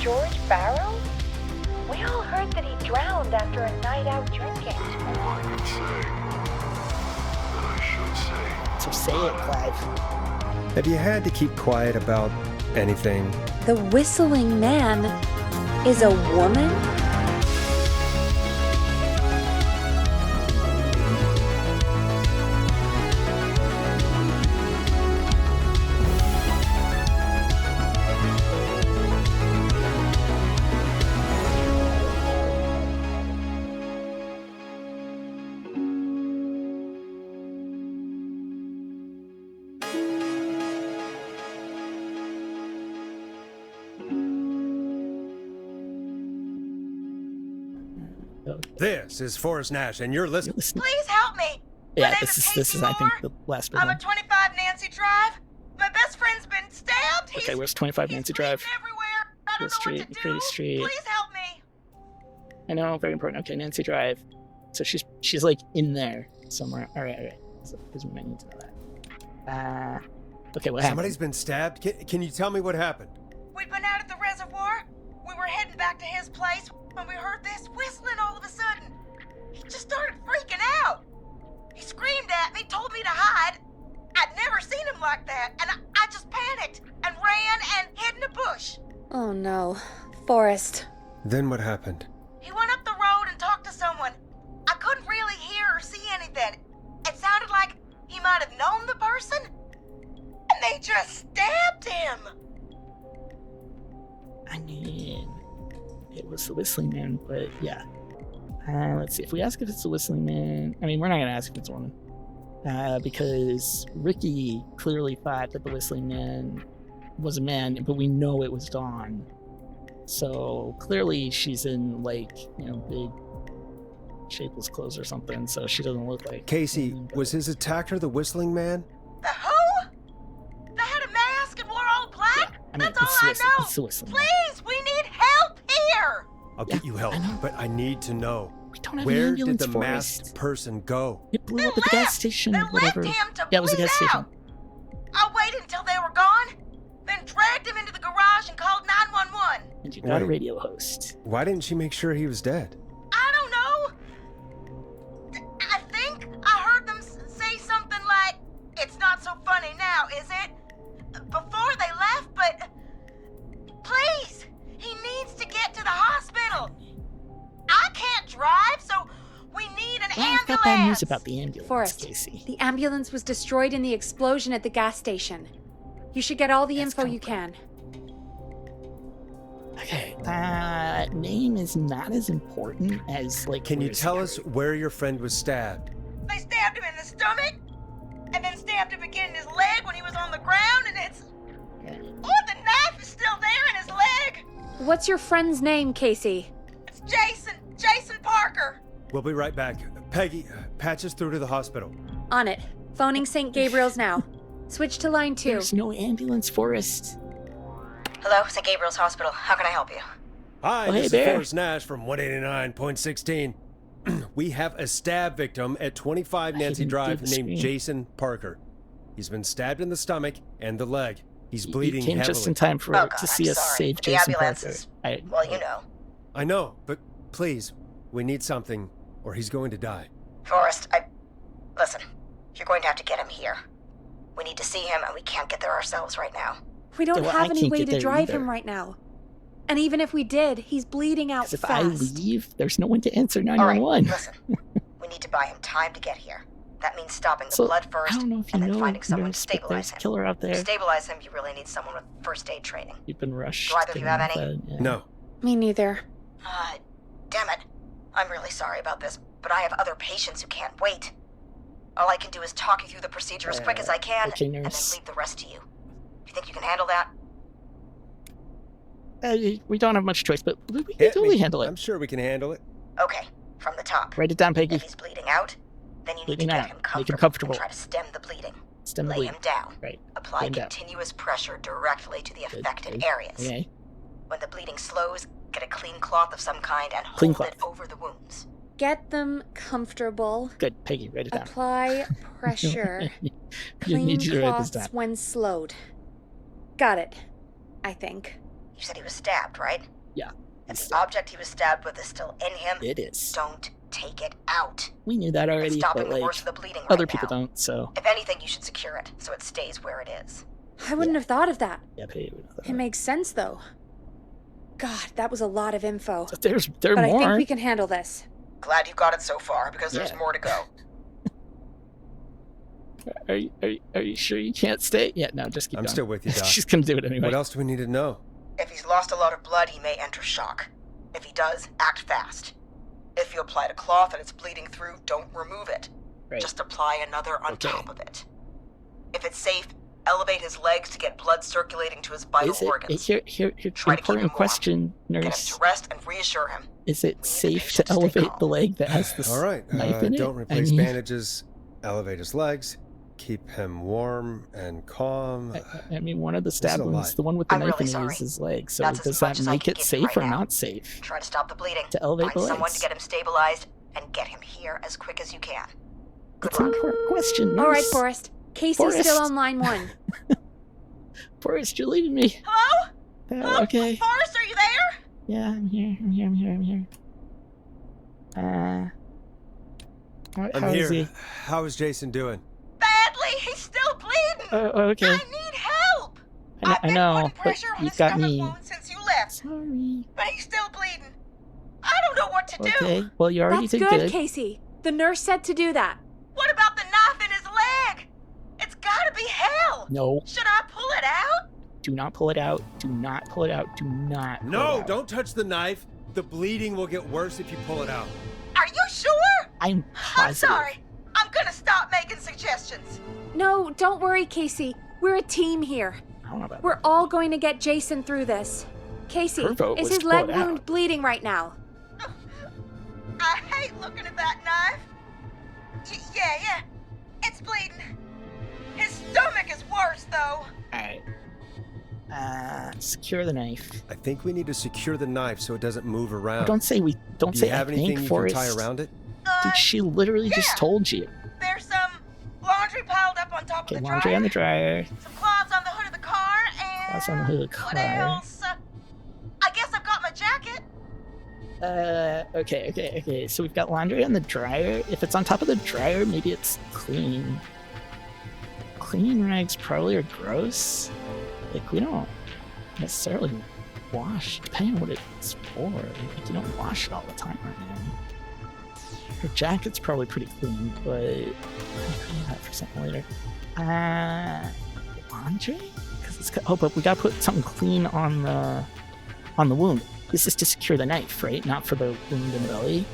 George Barrow? We all heard that he drowned after a night out drinking. There's more I can say. That I should say. So say it, Clive. Have you had to keep quiet about anything? The whistling man is a woman? This is Forrest Nash, and you're listening. Please help me. Yeah, My name this Casey is I think Moore. the last bit. I'm at 25 Nancy Drive. My best friend's been stabbed. Okay, where's 25 Nancy Drive? He's everywhere. I don't know Street, what to do. Grady Street. Please help me. I know, very important. Okay, Nancy Drive. So she's like in there somewhere. All right. So because we might need to know that. Okay, what happened? Somebody's been stabbed? Can you tell me what happened? We'd been out at the reservoir. We were heading back to his place when we heard this whistling all of a sudden. He just started freaking out. He screamed at me, told me to hide. I'd never seen him like that, and I just panicked and ran and hid in a bush. Oh no. Forrest. Then what happened? He went up the road and talked to someone. I couldn't really hear or see anything. It sounded like he might have known the person, and they just stabbed him. I mean, it was the Whistling Man, but yeah. Let's see. If we ask if it's the Whistling Man, I mean, we're not gonna ask if it's a woman, because Ricky clearly thought that the Whistling Man was a man, but we know it was Dawn. So clearly she's in like big shapeless clothes or something, so she doesn't look like. Casey, was his attacker the Whistling Man? The who? They had a mask and wore all black? Yeah, I mean, That's all I know. It's the Whistling. Please, we need help here. I'll get you help, I know. but I need to know. We don't have Where an did ambulance the for masked us. person go? It blew They up at the gas left. station, They whatever. left him to Yeah, it was a bleed gas station. out. I waited until they were gone, then dragged him into the garage and called 911. And you got a Wait. radio host. Why didn't she make sure he was dead? I don't know. I think I heard them say something like, "It's not so funny now, is it?" before they left, but please, he needs to get to the hospital. I can't drive, so we need an Well, I've ambulance. got bad news about the ambulance, Forrest, Casey. the ambulance was destroyed in the explosion at the gas station. You should get all the That's info you comforting. can. Okay, name is not as important as, like, Can you where's tell Harry? us where your friend was stabbed? They stabbed him in the stomach, and then stabbed him again in his leg when he was on the ground, and it's... Oh, the knife is still there in his leg! What's your friend's name, Casey? It's Jason Parker. We'll be right back. Peggy, patch us through to the hospital. On it. Phoning St. Gabriel's now. Switch to line 2. There's no ambulance, Forrest. Hello, St. Gabriel's Hospital. How can I help you? Hi, Oh, hey this there. is Forrest Nash from 189.16. We have a stab victim at 25 I Nancy didn't Drive do the named screen. Jason Parker. He's been stabbed in the stomach and the leg. He's bleeding You came heavily. just in time for Oh, God, to see I'm us sorry. save The Jason ambulance Parker. is- Well, you know. I know, but please, we need something or he's going to die. Forrest, Listen, you're going to have to get him here. We need to see him, and we can't get there ourselves right now. We don't Well, I have any can't way get to there drive either. him right now. And even if we did, he's bleeding out 'Cause if fast. I leave, there's no one to answer All right, 911. listen. We need to buy him time to get here. That means stopping the So, blood first, I don't know if you and then know, finding someone to nurse, but stabilize there's a him. killer out To there. stabilize him, you really need someone with first aid training. You've been rushed. Do either of you have to any? the- yeah. No. Me neither. Damn it. I'm really sorry about this, but I have other patients who can't wait. All I can do is talk you through the procedure as quick as I can, okay, and then nurse. leave the rest to you. Do you think you can handle that? We don't have much choice, but we can Hit totally me. handle it. I'm sure we can handle it. Okay, from the top. Write it down, Peggy. If he's bleeding out, then you need Bleeding to get out. him Make him comfortable, comfortable. and try to stem the bleeding. Stem the Lay bleed. him down. Right. Apply Lay him down. continuous pressure directly to the Good, affected good. areas. Okay. When the bleeding slows, get a clean cloth of some kind and Clean hold it cloth. over the wounds. Get them comfortable. Good, Peggy. Write it down. Apply pressure. You Clean need you to write this cloths down. when slowed. Got it. I think. You said he was stabbed, right? Yeah. If the object he was stabbed with is still in him, It is. don't take it out. We knew that It's already, stopping but the like worst of the bleeding other right people now. don't. So If anything, you should secure it so it stays where it is. I wouldn't have thought of that. yeah, pay. It makes sense, though. God, that was a lot of info. There But I more. think we can handle this. Glad you got it so far, because there's Yeah. more to go. Are you sure you can't stay? Yeah, no, just keep I'm going. still with you, Doc. She's gonna do it anyway. What else do we need to know? If he's lost a lot of blood, he may enter shock. If he does, act fast. If you applied a cloth and it's bleeding through, don't remove it. Right. Just apply another on Okay. top of it. If it's safe, elevate his legs to get blood circulating to his vital Is it organs. here? Try to keep Important him warm. question, Get him nurse. to rest and reassure him. Is it need the safe patient to to stay elevate calm. the leg that has the All right. knife in it? Don't replace I mean, bandages. Elevate his legs. Keep him warm and calm. I mean, one of the is a stab wounds, lot. the one with the I'm knife really in it sorry. is his leg. So That's as does much that as I make can it give you safe right or now. not safe? Try to stop the bleeding. To elevate Find the someone legs. to get him stabilized and get him here as quick as you can. Good It's an luck. important question, nurse. All right, Forrest. Casey's Forrest. still on line 1. Forrest, you're leaving me. Hello? Hello? Okay. Forrest, are you there? Yeah, I'm here. How I'm is here. he? How is Jason doing? Badly. He's still bleeding. Oh, okay. I need help. I I've know, been putting but pressure on you've his got stomach me. wound since you left, Sorry. but he's still bleeding. I don't know what to do. Okay. Well, you already That's did good, good. Casey. The nurse said to do that. What about the knife in his leg? It's gotta be hell. No, Should I pull it out? do not pull it out. Do not pull it out. Do not. Pull No, it out. don't touch the knife. The bleeding will get worse if you pull it out. Are you sure? I'm positive. I'm sorry. I'm gonna stop making suggestions. No, don't worry, Casey. We're a team here. I don't know about We're all going to get Jason through this. Casey, Her vote is was his to pull leg it out. wound bleeding right now? I hate looking at that knife. Yeah. It's bleeding. His stomach is worse, though. Alright. Secure the knife. I think we need to secure the knife so it doesn't move around. Don't say we. Don't Do say you have I anything think, you Forrest. can tie around it? Dude, she literally yeah. just told you. There's some laundry piled up on top Okay, of the laundry dryer. on the dryer. Some cloths on the hood of the car, and Cloths on the hood of the what car. else? I guess I've got my jacket. Okay. So we've got laundry on the dryer. If it's on top of the dryer, maybe it's clean. Cleaning rags probably are gross. Like, we don't necessarily wash, depending on what it's for. Like, you don't wash it all the time right now. Her jacket's probably pretty clean, but I'll clean that for something later. Laundry? But we gotta put something clean on the wound. This is to secure the knife, right? Not for the wound in the belly.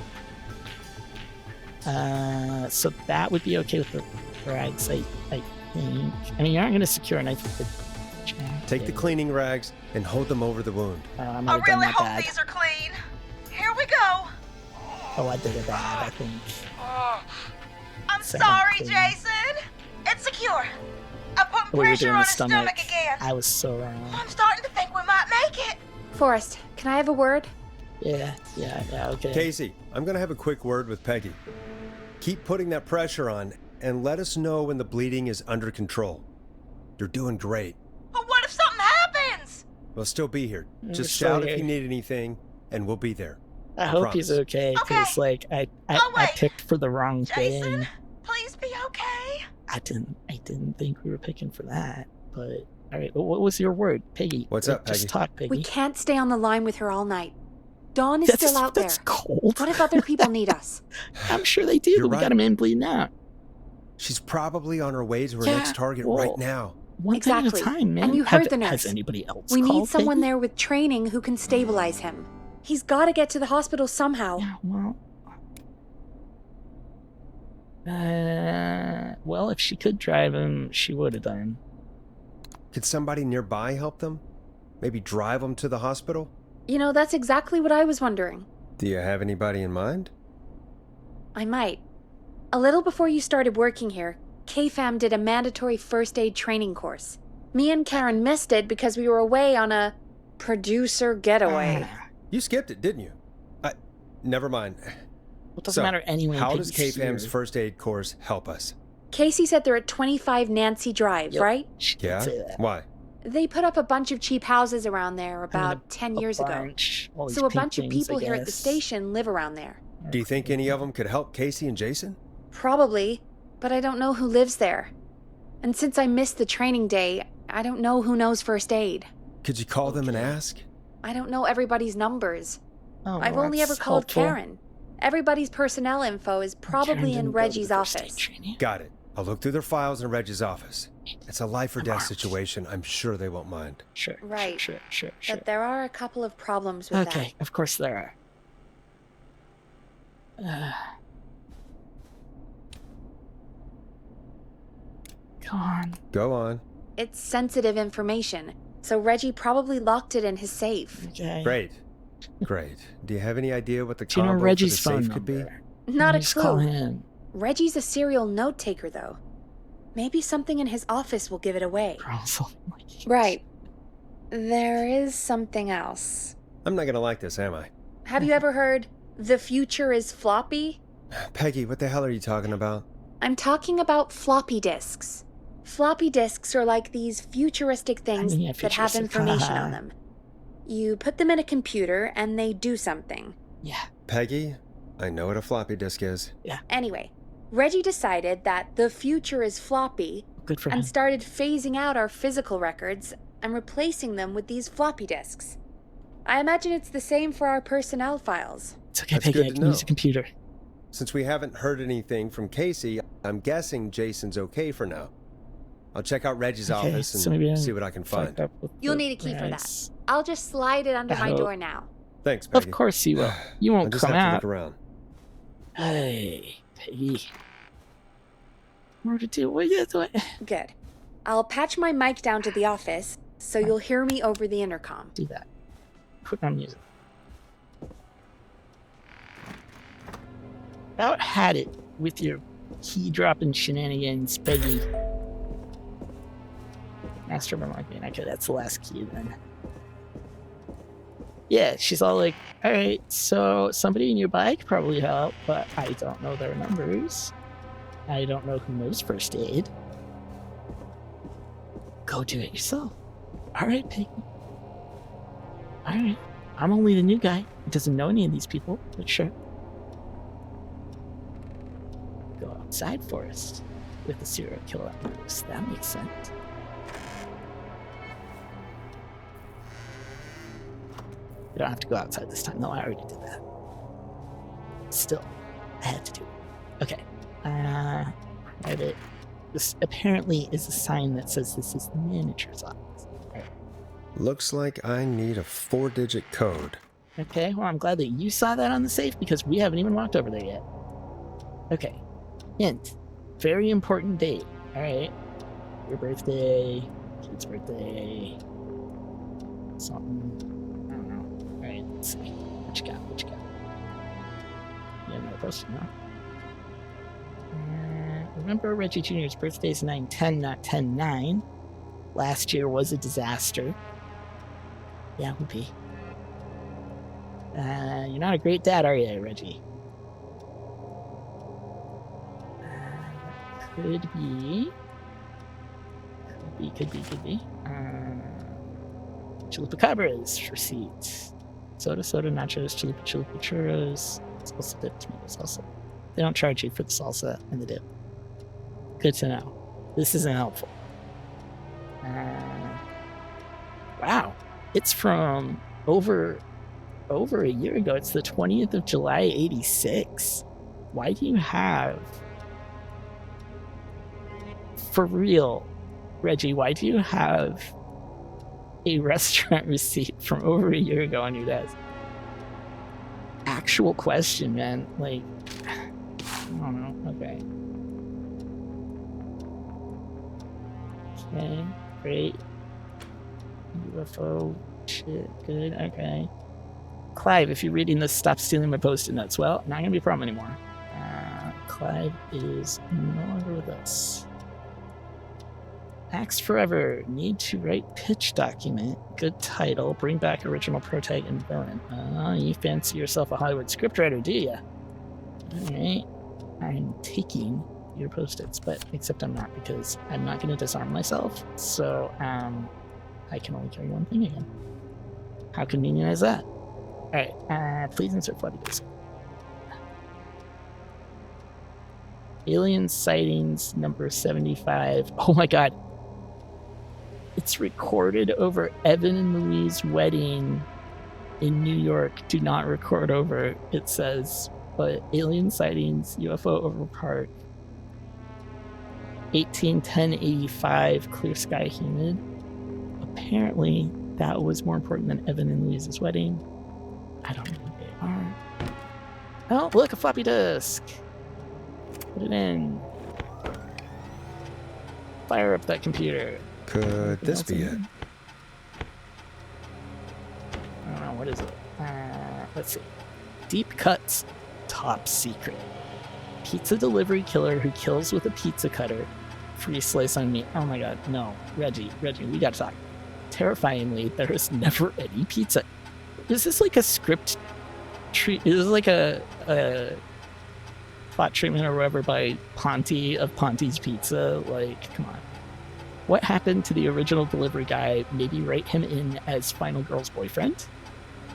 So that would be okay with the rags, I think. I mean, you're not going to secure a knife with the jacket. Take the cleaning rags and hold them over the wound. I might I have done really that hope bad. these are clean. Here we go. Oh, I did it bad, I think. I'm So sorry, clean. Jason. It's secure. I'm putting Oh, we were pressure doing on the his stomach again. I was so wrong. I'm starting to think we might make it. Forrest, can I have a word? Yeah, okay. Casey, I'm going to have a quick word with Peggy. Keep putting that pressure on and let us know when the bleeding is under control. You're doing great. But what if something happens? We'll still be here. We're Just still shout if here. you need anything, and we'll be there. I hope he's promise. okay, because, Okay. like, I Oh, wait. picked for the wrong Jason, thing. please be okay. I didn't think we were picking for that, but... Alright, what was your word? Peggy. What's up, Just Peggy? talk, Peggy. We can't stay on the line with her all night. Dawn is That's- still out there. That's cold. What if other people need us? I'm sure they do, You're but we right. got him in bleeding out. She's probably on her way to her Yeah, next target well, right now. One thing at a Exactly. time, man. And you heard the Has nurse. anybody else We need called, someone Peggy? there with training who can stabilize him. He's got to get to the hospital somehow. Yeah, well, if she could drive him, she would have done. Could somebody nearby help them? Maybe drive them to the hospital? You know, that's exactly what I was wondering. Do you have anybody in mind? I might. A little before you started working here, KFAM did a mandatory first aid training course. Me and Karen missed it because we were away on a producer getaway. You skipped it, didn't you? Never mind. It doesn't matter anyway. How does Peggy's KFAM's here. first aid course help us? Casey said they're at 25 Nancy Drive, Yep. right? She did Yeah? say that. Why? They put up a bunch of cheap houses around there about 10 years ago. So a bunch of people here at the station live around there. Do you think any of them could help Casey and Jason? Probably, but I don't know who lives there. And since I missed the training day, I don't know who knows first aid. Could you call them and ask? I don't know everybody's numbers. Oh, I've only ever called Karen. Everybody's personnel info is probably in Reggie's office. Got it. I'll look through their files in Reggie's office. It's a life or death situation. I'm sure they won't mind. Sure. Right. Sure. But there are a couple of problems with that. Okay, of course there are. Come on. Go on. It's sensitive information, so Reggie probably locked it in his safe. Okay. Great. Do you have any idea what the Do you know combo Reggie's for the phone safe could be? number? Not a Just call clue. him. Reggie's a serial note taker, though. Maybe something in his office will give it away. Right. There is something else. I'm not gonna like this, am I? Have you ever heard, the future is floppy? Peggy, what the hell are you talking about? I'm talking about floppy disks. Floppy disks are like these futuristic things that have information on them. You put them in a computer and they do something. Yeah. Peggy, I know what a floppy disk is. Yeah. Anyway, Reggie decided that the future is floppy Good for him. and started phasing out our physical records and replacing them with these floppy disks. I imagine it's the same for our personnel files. It's okay, That's Peggy. good I to can know. use a computer. Since we haven't heard anything from Casey, I'm guessing Jason's okay for now. I'll check out Reggie's office and so maybe I see what I can find. fucked up with You'll the need a key for that. rice. I'll just slide it under my Oh. door now. Thanks, Peggy. Of course you will. You I won't just come have to out. look around. Hey, Peggy. What to do? What are you doing? Good. I'll patch my mic down to the office, so you'll hear me over the intercom. Do that. Put on music. About had it with your key dropping shenanigans, Peggy. Master of Marketing. Okay, that's the last key then. Yeah, she's all like, alright, so somebody nearby could probably help, but I don't know their numbers. I don't know who knows first aid. Go do it yourself. Alright, Peggy. Alright. I'm only the new guy who doesn't know any of these people, but sure. Go outside forest with the serial killer on loose. That makes sense. You don't have to go outside this time. No, I already did that. Still, I had to do it. Okay. Private. This apparently is a sign that says this is the manager's office. Right. Looks like I need a 4-digit code. Okay, well, I'm glad that you saw that on the safe because we haven't even walked over there yet. Okay. Hint. Very important date. Alright. Your birthday. Kid's birthday. Something. I don't know. Alright, let's see. What you got? You have no question, huh? Remember Reggie Jr.'s birthday is 9/10, not 10/9. Last year was a disaster. Yeah, it would be. You're not a great dad, are you, Reggie? Could be. Could be. Chupacabras receipt. Soda, nachos, chalupa, churros. Salsa dip, tomato salsa. They don't charge you for the salsa and the dip. Good to know. This isn't helpful. Wow. It's from over a year ago. It's the 20th of July, 86. Why do you have... For real, Reggie, why do you have a restaurant receipt from over a year ago on your desk? Actual question, man. Like, I don't know. Okay. Okay, great. UFO shit, good, okay. Clive, if you're reading this, stop stealing my post-it notes. Well, not gonna be a problem anymore. Clive is no longer with us. Axe Forever. Need to write pitch document. Good title. Bring back original protag and villain. You fancy yourself a Hollywood scriptwriter, do ya? Alright. I'm taking your post-its, but except I'm not because I'm not going to disarm myself. So, I can only carry one thing again. How convenient is that? Alright, please insert floppy disk. Alien sightings number 75. Oh my god. It's recorded over Evan and Louise's wedding in New York. Do not record over, it says. But alien sightings, UFO over park. 1810-85, clear sky humid. Apparently, that was more important than Evan and Louise's wedding. I don't know who they are. Oh, look, a floppy disk. Put it in. Fire up that computer. Could this be it? I don't know, what is it? Let's see. Deep cuts, top secret. Pizza delivery killer who kills with a pizza cutter. Free slice on meat. Oh my god, no. Reggie, we gotta talk. Terrifyingly, there is never any pizza. Is this like a script treat? Is this like a plot treatment or whatever by Ponty of Ponty's Pizza? Like, come on. What happened to the original delivery guy? Maybe write him in as Final Girl's boyfriend?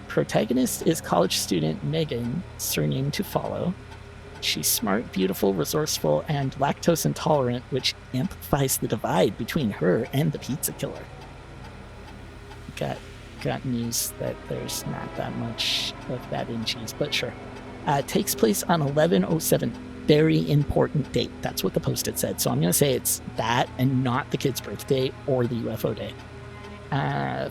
Protagonist is college student Megan, surname to follow. She's smart, beautiful, resourceful, and lactose intolerant, which amplifies the divide between her and the pizza killer. Got news that there's not that much of that in cheese, but sure. Takes place on 11/07. Very important date. That's what the post-it said. So I'm going to say it's that and not the kid's birthday or the UFO day.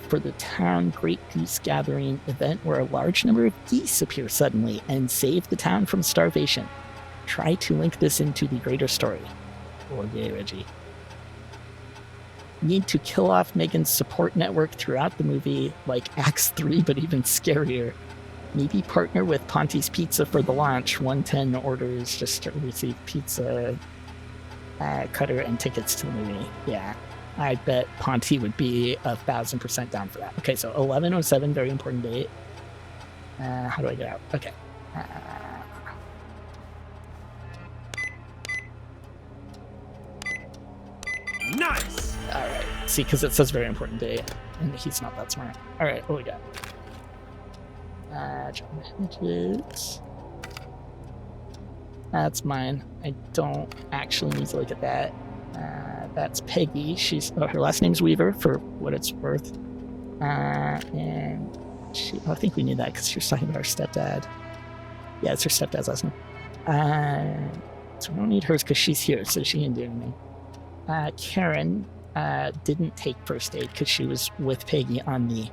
For the town Great Goose Gathering event where a large number of geese appear suddenly and save the town from starvation. Try to link this into the greater story. Oh, yay, Reggie. Need to kill off Megan's support network throughout the movie, like Acts 3, but even scarier. Maybe partner with Ponty's Pizza for the launch. 110 orders just to receive pizza cutter and tickets to the movie. Yeah, I bet Ponty would be 1,000% down for that. Okay, so 11/07, very important date. How do I get out? Okay. Nice! Alright. See, because it says very important date, and he's not that smart. Alright, what we got? John Hedges. That's mine. I don't actually need to look at that. That's Peggy. Her last name's Weaver, for what it's worth. And I think we knew that because she was talking about her stepdad. Yeah, it's her stepdad's last name. So we don't need hers because she's here, so she can do anything. Karen didn't take first aid because she was with Peggy on the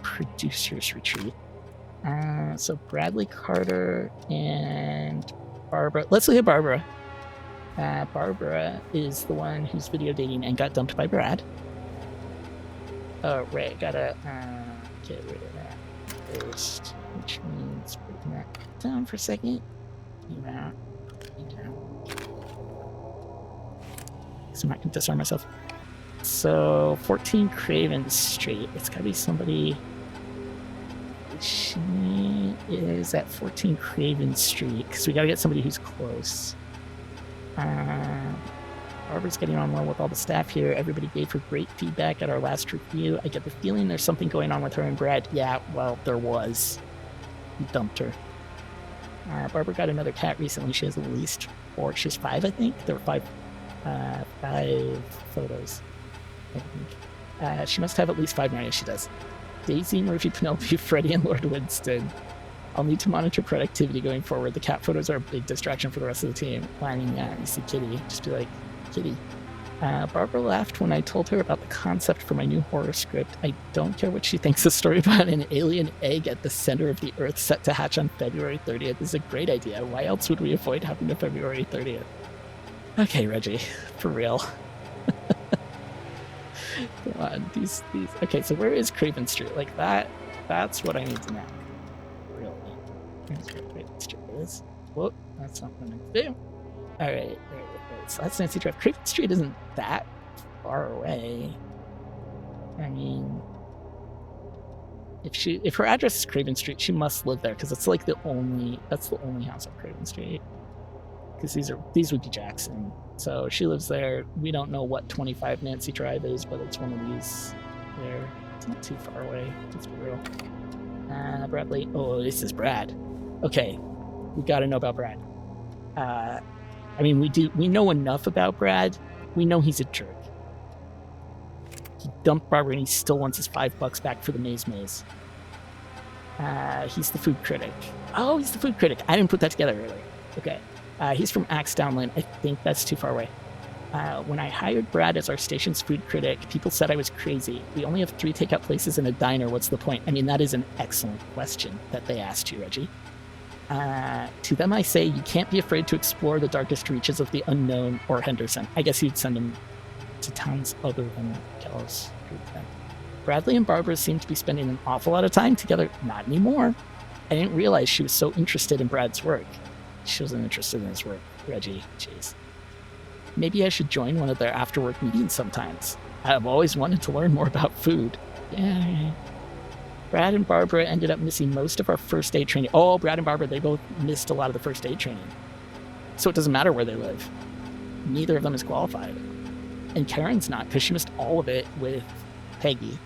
producer's retreat. So Bradley Carter and Barbara. Let's look at Barbara. Barbara is the one who's video dating and got dumped by Brad. Oh, right. Gotta get rid of that first, which means putting that down for a second. Down. So I'm not going to disarm myself. So 14 Craven Street. It's gotta be somebody. She is at 14 Craven Street because we gotta get somebody who's close. Barbara's getting on well with all the staff here. Everybody gave her great feedback at our last review. I get the feeling there's something going on with her and Brad. Yeah, well, there was. He dumped her. Barbara got another cat recently. She has at least 4. She's 5, I think. There were 5 photos, I think. She must have at least 5 now. Yes, she does. Daisy, Murphy, Penelope, Freddie, and Lord Winston. I'll need to monitor productivity going forward. The cat photos are a big distraction for the rest of the team. Well, I mean, yeah, you see Kitty. Just be like, Kitty. Barbara laughed when I told her about the concept for my new horror script. I don't care what she thinks. The story about an alien egg at the center of the Earth set to hatch on February 30th is a great idea. Why else would we avoid having to February 30th? Okay, Reggie, for real. Come on, these. Okay, so where is Craven Street? Like that's what I need to know. Really. Here's where Craven Street is. Whoop, that's not what I meant to do. Alright, so that's Nancy Drive. Craven Street isn't that far away. I mean, if her address is Craven Street, she must live there because it's like that's the only house on Craven Street. Because these would be Jackson. So she lives there. We don't know what 25 Nancy Drive is, but it's one of these there. It's not too far away. Let's be real. Bradley. Oh, this is Brad. Okay, we got to know about Brad. I mean, we know enough about Brad. We know he's a jerk. He dumped Barbara and he still wants his $5 back for the maze. He's the food critic. Oh, he's the food critic. I didn't put that together really. Okay. He's from Axe Downland. I think that's too far away. When I hired Brad as our station's food critic, people said I was crazy. We only have 3 takeout places and a diner. What's the point? I mean, that is an excellent question that they asked you, Reggie. To them I say, you can't be afraid to explore the darkest reaches of the unknown or Henderson. I guess you'd send him to towns other than Gallows. Bradley and Barbara seem to be spending an awful lot of time together. Not anymore. I didn't realize she was so interested in Brad's work. She wasn't interested in his work, Reggie. Jeez. Maybe I should join one of their after-work meetings sometimes. I've always wanted to learn more about food. Yeah. Brad and Barbara ended up missing most of our first aid training. Oh, Brad and Barbara, they both missed a lot of the first aid training. So it doesn't matter where they live. Neither of them is qualified. And Karen's not, because she missed all of it with Peggy.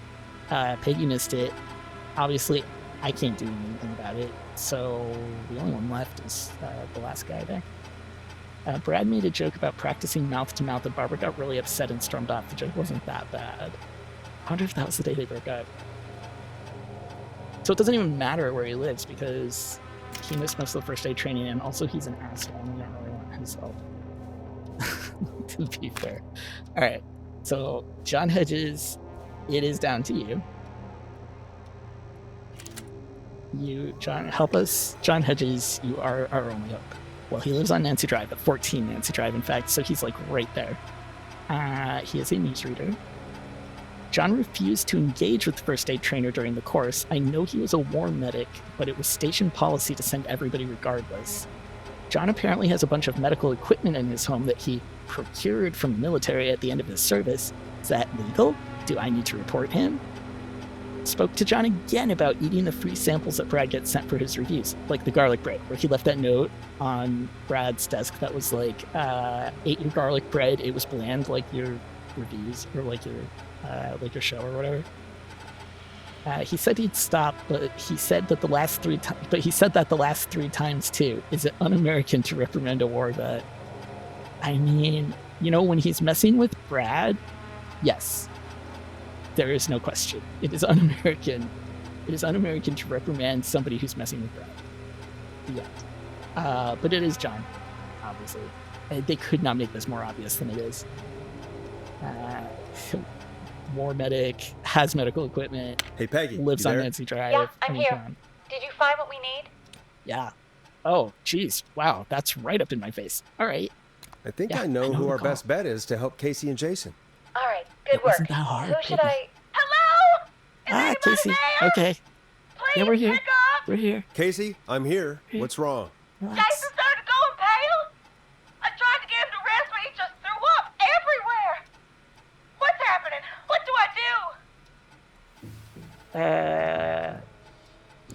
Peggy missed it. Obviously, I can't do anything about it. So the only one left is the last guy there. Brad made a joke about practicing mouth-to-mouth, and Barbara got really upset and stormed off. The joke wasn't that bad. I wonder if that was the day they broke up. So it doesn't even matter where he lives, because he missed most of the first aid training, and also he's an asshole, and we don't really want himself. To be fair. Alright, so John Hedges, it is down to you. John, help us. John Hedges, you are our only hope. Well, he lives on Nancy Drive, at 14 Nancy Drive, in fact, so he's like right there. He is a newsreader. John refused to engage with the first aid trainer during the course. I know he was a war medic, but it was station policy to send everybody regardless. John apparently has a bunch of medical equipment in his home that he procured from the military at the end of his service. Is that legal? Do I need to report him? Spoke to John again about eating the free samples that Brad gets sent for his reviews, like the garlic bread, where he left that note on Brad's desk that was like, ate your garlic bread, it was bland like your reviews, or like your show or whatever. He said he'd stop, but he said that the last 3 times. But he said that the last 3 times too. Is it un-American to reprimand a war vet? I mean, when he's messing with Brad, yes, there is no question. It is un-American. It is un-American to reprimand somebody who's messing with Brad. Yeah, but it is John, obviously. They could not make this more obvious than it is. War medic, has medical equipment. Hey, Peggy, lives you on there? Nancy Drive. Yeah, I'm here. Did you find what we need? Yeah. Oh, geez. Wow, that's right up in my face. All right. I think Yeah, I know I know who the our call. best bet is to help Casey and Jason. All right, good It work. wasn't that hard, Who should Peggy. I... Hello? Is anybody Casey. there? Okay. Please Yeah, we're here. pick up. We're here. Casey, I'm here. Hey. What's wrong? Relax. Jason started going pale. I tried to get him to rest, but he just threw up everywhere. What's happening? What do I do?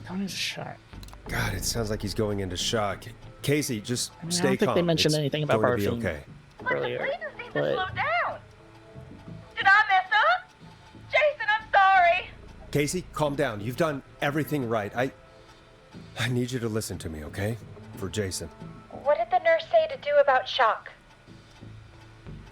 Going into shock. God, it sounds like he's going into shock. Casey, just I stay don't think calm. they mentioned It's anything about going to barfing be okay. But the earlier. bleeding seemed to But slow down. Did I mess up? Jason, I'm sorry. Casey, calm down. You've done everything right. I need you to listen to me, okay? For Jason. What did the nurse say to do about shock?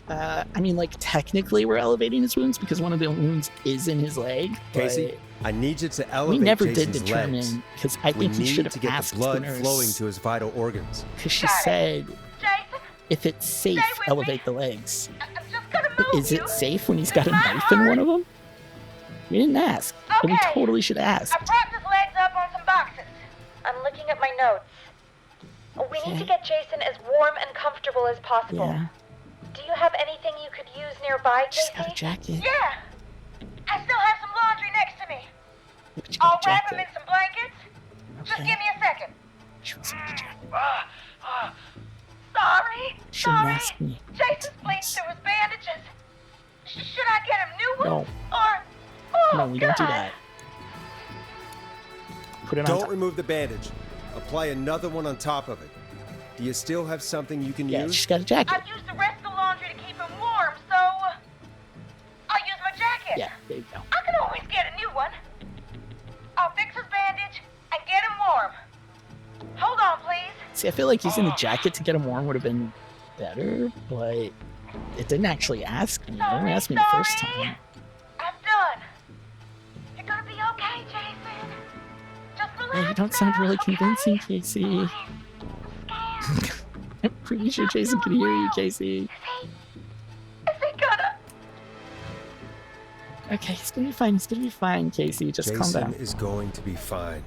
I mean, like, technically we're elevating his wounds because one of the wounds is in his leg. Casey, I need you to we elevate never Jason's did determine, legs. because I We think he should need have to get asked the blood nurse, flowing to his vital organs. because she Got it. said, Jason, if it's safe, Stay with elevate me. the legs. I'm just gonna But move is you. it safe when he's got a It's my knife in one heart. of them? We didn't ask, and we Okay. totally should ask. I propped his legs up on some boxes. I'm looking at my notes. We need to get Jason as warm and comfortable as possible. Yeah, Do you have anything you could use nearby, she's Casey? got a jacket. Yeah. I still have some laundry next to me. But she I'll got a wrap him jacket. in some blankets. Just Okay. give me a second. She was in the jacket. Sorry. She shouldn't Sorry. ask me. Jason's bleeding through his bandages. Should I get him new No. ones? Or... Oh, No, we don't do God. that. Put it on Don't top. remove the bandage. Apply another one on top of it. Do you still have something you can Yeah, use? she's got a jacket. I've used the rest of the laundry to keep him warm, so... I'll use my jacket. Yeah, there you go. I can See, I feel like using the jacket to get him warm would have been better, but it didn't actually ask me. It only asked me the first time. I'm done. You're gonna be okay, Jason. Just relax. Yeah, you don't sound really now, okay? convincing, Casey. I'm scared. I'm pretty sure Jason can hear you, Casey. Is he gonna? Okay, he's gonna be fine. He's gonna be fine, Casey. Just calm Jason down. is going to be fine.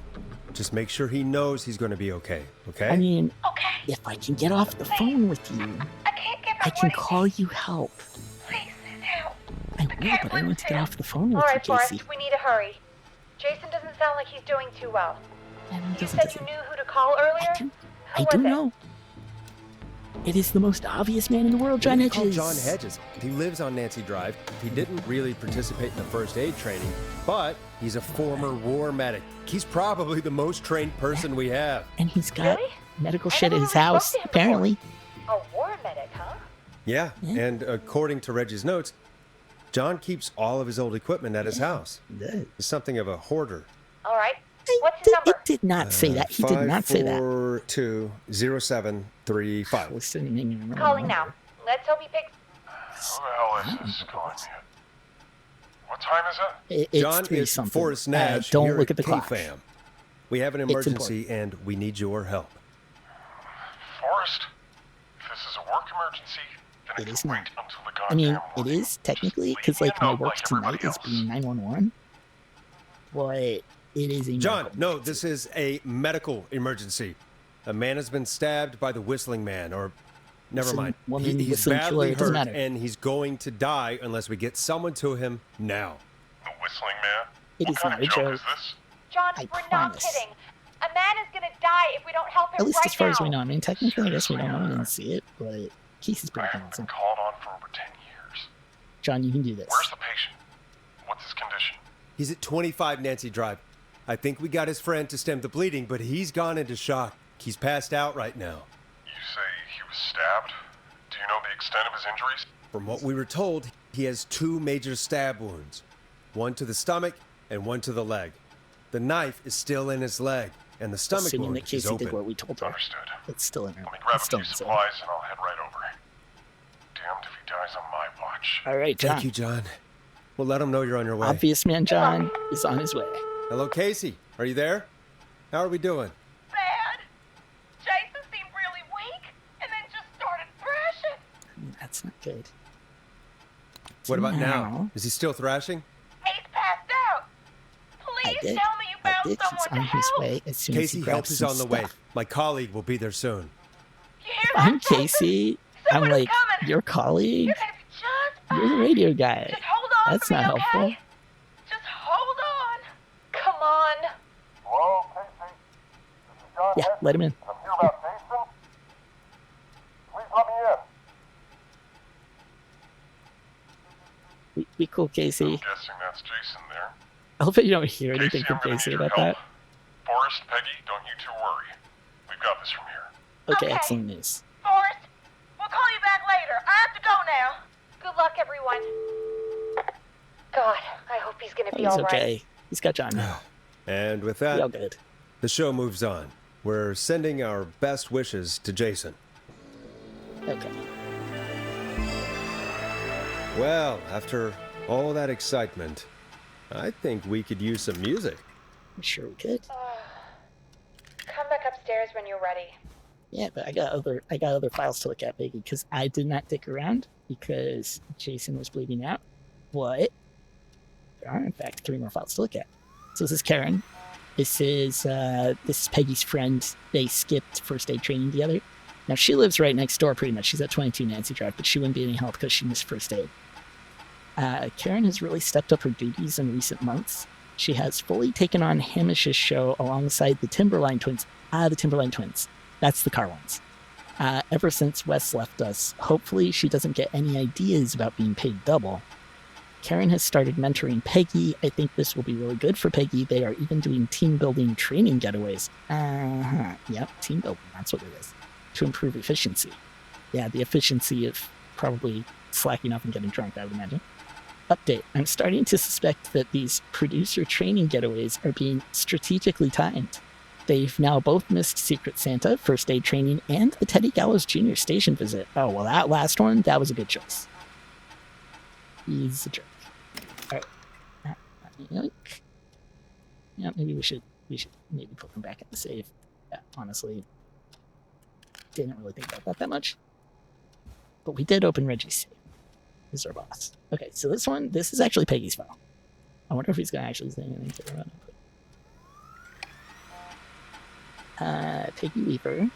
Just make sure he knows he's going to be okay, okay? I mean, Okay. if I can get off the phone with you, I can't give I him can what he call needs. you help. Please send help. I will, but I want to get off the phone with All you, right, Casey. Forrest, we need to hurry. Jason doesn't sound like he's doing too well. And he You doesn't- said you knew who to call earlier? I do, Who I do was it? know. It is the most obvious man in the world, John We call Hedges. John Hedges. He lives on Nancy Drive. He didn't really participate in the first aid training, but he's a former war medic. He's probably the most trained person we have. And he's got Really? medical I shit at never his really spoke house, to him apparently. A war medic, huh? Yeah, Yeah. and according to Reggie's notes, John keeps all of his old equipment at his house. Yeah. He's something of a hoarder. All right. What's his number? It did not say that. He did not say that. 5420735. Well, still didn't even remember Calling the now. number. Let's hope he picks. Who the hell is this calling me? What time is it? It's John 3 is something. Forrest Nash. Don't here look at the clock. KFAM. We have an It's emergency and we need your help. Forrest? If this is a work emergency, then It it is can not. wait until the I goddamn mean, it morning. is technically Just because leave like me a my note work like tonight everybody is else. being 911, but it is a John, medical no, emergency. this is a medical emergency. A man has been stabbed by the Whistling Man, or never Listen, mind. woman, He's whistling killer, badly it doesn't hurt, matter. and he's going to die unless we get someone to him now. The Whistling Man? It What is kind not of a joke joke. is this? John, I we're promise. not kidding. A man is gonna die if we don't help him At least right as far as now. we know. I mean, technically, I guess we don't know. We didn't see it, but Casey's I pretty haven't been convincing. called on for over 10 years. John, you can do this. Where's the patient? What's his condition? He's at 25 Nancy Drive. I think we got his friend to stem the bleeding, but he's gone into shock. He's passed out right now. You say he was stabbed? Do you know the extent of his injuries? From what we were told, he has 2 major stab wounds. One to the stomach and one to the leg. The knife is still in his leg, and the stomach Assuming wound that is Casey open. did what we told her. Understood. It's still in her. Let me grab It's a still few in her. supplies and I'll head right over. Damned if he dies on my watch. All right, John. Thank you, John. We'll let him know you're on your way. Obvious man John is on his way. Hello, Casey. Are you there? How are we doing? Bad. Jason seemed really weak and then just started thrashing. That's not good. What about now? Now- Is he still thrashing? He's passed out. I Please did. tell me you I found did. He's someone to on his help. way as soon as Casey he help grabs is some on the way. stuff. My colleague will be there soon. You hear I'm that, Jason? Casey. I'm Someone is like coming. your colleague. You're gonna be just fine. You're the radio guy. Just hold on That's for me, not okay? helpful. Just hold on. Come on. Hello, Casey? This is John Yeah, Hedges. let him in. I'm here about Jason. Please let me in. We cool, Casey. I'm guessing that's Jason there. I hope that you don't hear anything Casey, from I'm gonna Casey need your about that. help. Forrest, Peggy, don't you two worry. We've got this from here. Okay, Okay. excellent news. Forrest, we'll call you back later. I have to go now. Good luck, everyone. God, I hope he's gonna be He's all right. okay. He's got John now. And with Be all that, good. the show moves on. We're sending our best wishes to Jason. Okay. Well, after all that excitement, I think we could use some music. I'm sure we could. Come back upstairs when you're ready. Yeah, but I got other files to look at, baby, because I did not stick around because Jason was bleeding out. But there are, in fact, 3 more files to look at. So this is Karen. This is Peggy's friend. They skipped first aid training together. Now she lives right next door, pretty much. She's at 22 Nancy Drive, but she wouldn't be any help because she missed first aid. Karen has really stepped up her duties in recent months. She has fully taken on Hamish's show alongside the Timberline twins. The Timberline twins. That's the car ones. Ever since Wes left us, hopefully she doesn't get any ideas about being paid double. Karen has started mentoring Peggy. I think this will be really good for Peggy. They are even doing team building training getaways. Yep, team building, that's what it is. To improve efficiency. Yeah, the efficiency of probably slacking off and getting drunk, I would imagine. Update. I'm starting to suspect that these producer training getaways are being strategically timed. They've now both missed Secret Santa, first aid training, and the Teddy Gallows Jr. station visit. Oh, well, that last one, that was a good choice. He's a jerk. Alright. Yoink. Yeah, maybe we should maybe put him back in the save. Yeah, honestly, didn't really think about that much. But we did open Reggie's save. This is our boss. Okay, so this is actually Peggy's file. I wonder if he's gonna actually say anything to her. Peggy Weaver.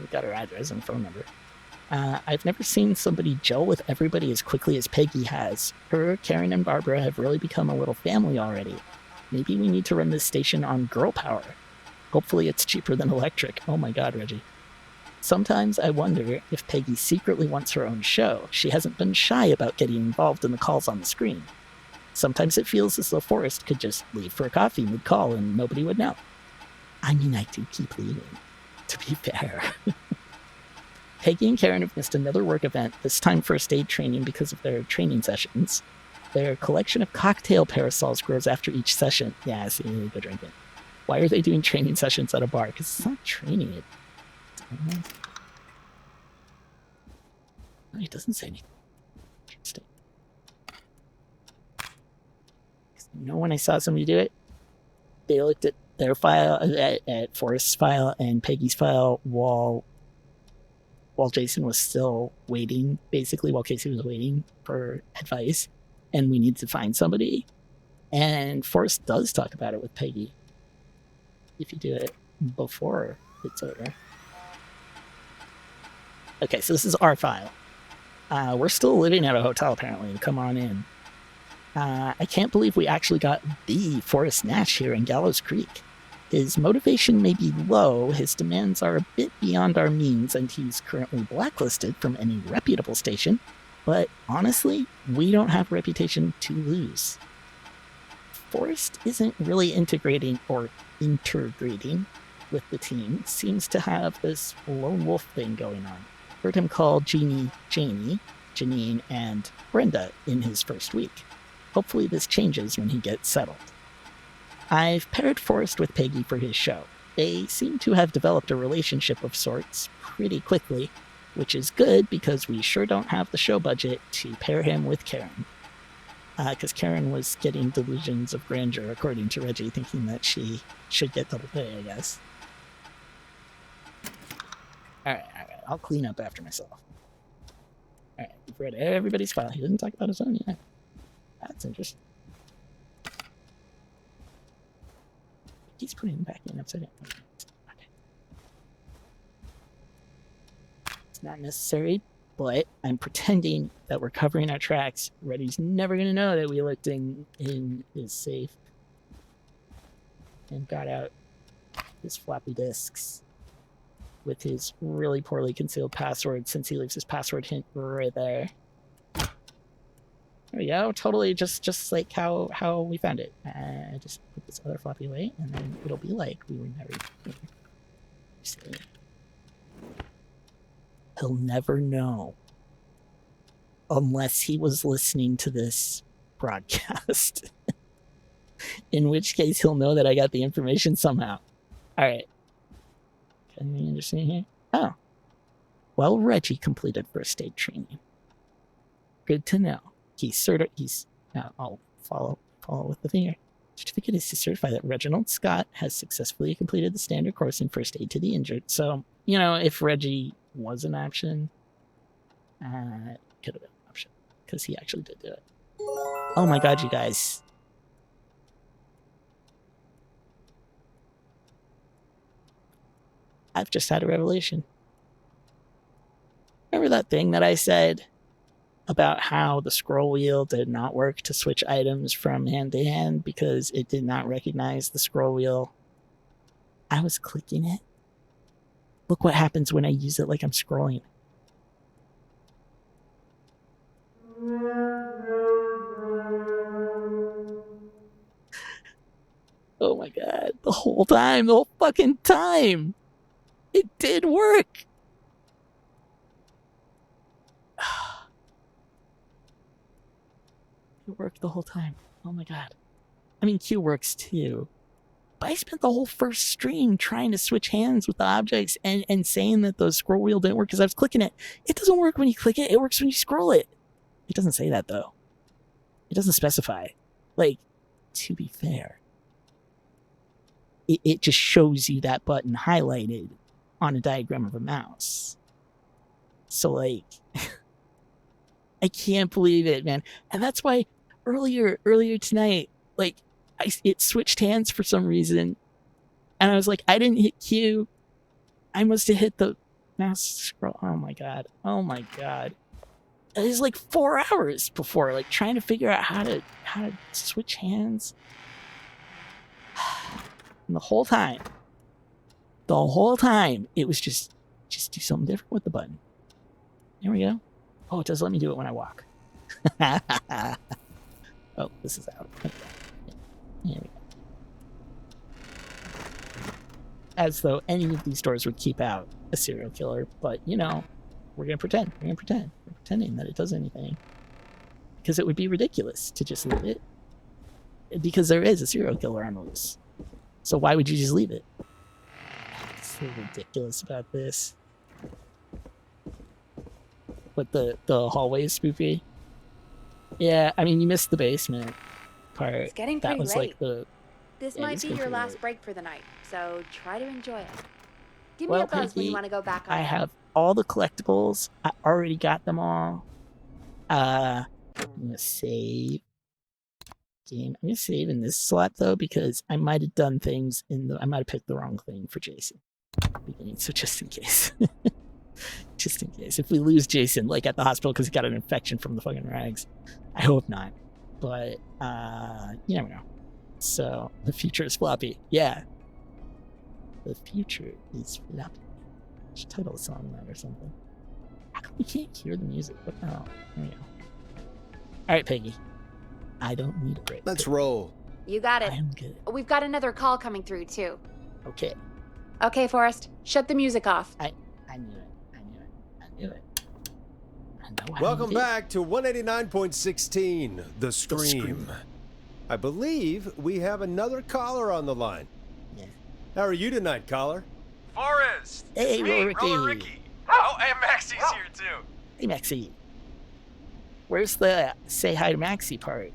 We got her address and phone number. I've never seen somebody gel with everybody as quickly as Peggy has. Her, Karen, and Barbara have really become a little family already. Maybe we need to run this station on girl power. Hopefully it's cheaper than electric. Oh my god, Reggie. Sometimes I wonder if Peggy secretly wants her own show. She hasn't been shy about getting involved in the calls on the screen. Sometimes it feels as though Forrest could just leave for a coffee mid-call and nobody would know. I mean, I do keep leaving, to be fair. Peggy and Karen have missed another work event, this time first aid training because of their training sessions. Their collection of cocktail parasols grows after each session. Yeah, see, go drink it. Why are they doing training sessions at a bar? Because it's not training it. No, he doesn't say anything. Interesting. You know, when I saw somebody do it, they looked at their file, at Forrest's file and Peggy's file while Jason was still waiting, basically, while Casey was waiting for advice, and we need to find somebody. And Forrest does talk about it with Peggy. If you do it before it's over. Okay, so this is our file. We're still living at a hotel, apparently. Come on in. I can't believe we actually got the Forrest Nash here in Gallows Creek. His motivation may be low, his demands are a bit beyond our means, and he's currently blacklisted from any reputable station, but honestly, we don't have a reputation to lose. Forrest isn't really integrating with the team, seems to have this lone wolf thing going on. Heard him call Jeannie, Janine, and Brenda in his first week. Hopefully this changes when he gets settled. I've paired Forrest with Peggy for his show. They seem to have developed a relationship of sorts pretty quickly, which is good because we sure don't have the show budget to pair him with Karen. Because Karen was getting delusions of grandeur, according to Reggie, thinking that she should get double pay, I guess. Alright, I'll clean up after myself. Alright, we've read everybody's file. He didn't talk about his own yet. That's interesting. He's putting him back in upside down. Okay. It's not necessary, but I'm pretending that we're covering our tracks. Reddy's never going to know that we looked in his safe and got out his floppy disks with his really poorly concealed password, since he leaves his password hint right there. There we go. Totally just like how we found it. Just put this other floppy away, and then it'll be like we were never here. He'll never know. Unless he was listening to this broadcast. In which case he'll know that I got the information somehow. Alright. Anything interesting here? Oh. Well, Reggie completed first aid training. Good to know. I'll follow with the finger. Certificate is to certify that Reginald Scott has successfully completed the standard course in first aid to the injured. So, you know, if Reggie was an option, it could have been an option, because he actually did do it. Oh my god, you guys. I've just had a revelation. Remember that thing that I said about how the scroll wheel did not work to switch items from hand to hand because it did not recognize the scroll wheel? I was clicking it. Look what happens when I use it like I'm scrolling. Oh my god, the whole fucking time! It did work! It worked the whole time. Oh my god. I mean, Q works too. But I spent the whole first stream trying to switch hands with the objects and saying that the scroll wheel didn't work because I was clicking it. It doesn't work when you click it. It works when you scroll it. It doesn't say that, though. It doesn't specify. Like, to be fair, it just shows you that button highlighted on a diagram of a mouse. So, like, I can't believe it, man. And that's why earlier tonight, like, it switched hands for some reason. And I was like, I didn't hit Q. I must have hit the mouse scroll. Oh my god. Oh my god. It was like 4 hours before, like, trying to figure out how to switch hands. And the whole time, it was just do something different with the button. There we go. Oh, it does let me do it when I walk. Oh, this is out. Okay. There we go. As though any of these stores would keep out a serial killer, but you know, we're gonna pretend. We're pretending that it does anything. Because it would be ridiculous to just leave it. Because there is a serial killer on the loose. So why would you just leave it? What's so ridiculous about this? But the hallway is spoopy. Yeah, I mean, you missed the basement part. It's getting that pretty was late. like the. This Yeah, might it's be getting your pretty last late. break for the night, so try to enjoy it. Give me Well, a buzz when you Peggy, want to go back on. I have all the collectibles. I already got them all. I'm gonna save game. I'm gonna save in this slot though because I might have done things I might have picked the wrong thing for Jason. So just in case. Just in case. If we lose Jason, like at the hospital because he got an infection from the fucking rags. I hope not. But you never know. So the future is floppy. Yeah. The future is floppy. I should title a song that or something. How come we can't hear the music? What the hell? There we go. Alright, Peggy. I don't need a break. Let's roll. You got it. I am good. We've got another call coming through too. Okay. Okay, Forrest, shut the music off. I knew it. I know I Welcome knew it. back to 189.16, The Scream. Scream. I believe we have another caller on the line. Yeah. How are you tonight, caller? Forrest! Hey, it's me, Ricky. Roller Ricky. Oh, and Maxie's here too. Hey, Maxie. Where's the say hi to Maxie part?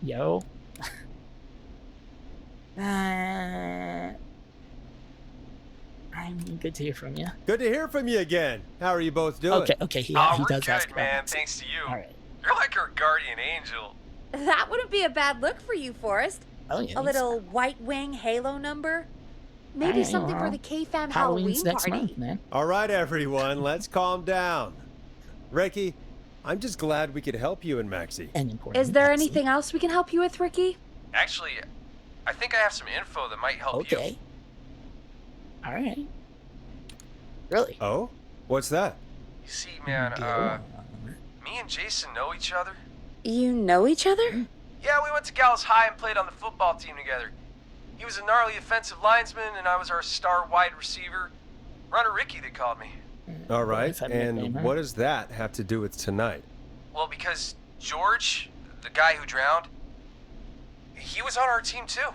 Yo. I'm good to hear from you. Good to hear from you again. How are you both doing? Okay, he We're does good, ask about man. Maxie. Thanks to you. All right. You're like our guardian angel. That wouldn't be a bad look for you, Forrest. Oh, yeah, A little white wing halo number. Maybe Alright, something for well, the K-Fam Halloween's Halloween next party. month, man. All right, everyone, let's calm down. Ricky, I'm just glad we could help you and Maxie. And important. Is there Maxie. anything else we can help you with, Ricky? Actually, I think I have some info that might help you. Okay. All right. Really? Oh? What's that? You see, man, Go. me and Jason know each other. You know each other? Yeah, we went to Gallows High and played on the football team together. He was a gnarly offensive linesman, and I was our star wide receiver. Runner Ricky, they called me. All right, Nice, had a and nickname, huh? what does that have to do with tonight? Well, because George, the guy who drowned, he was on our team too.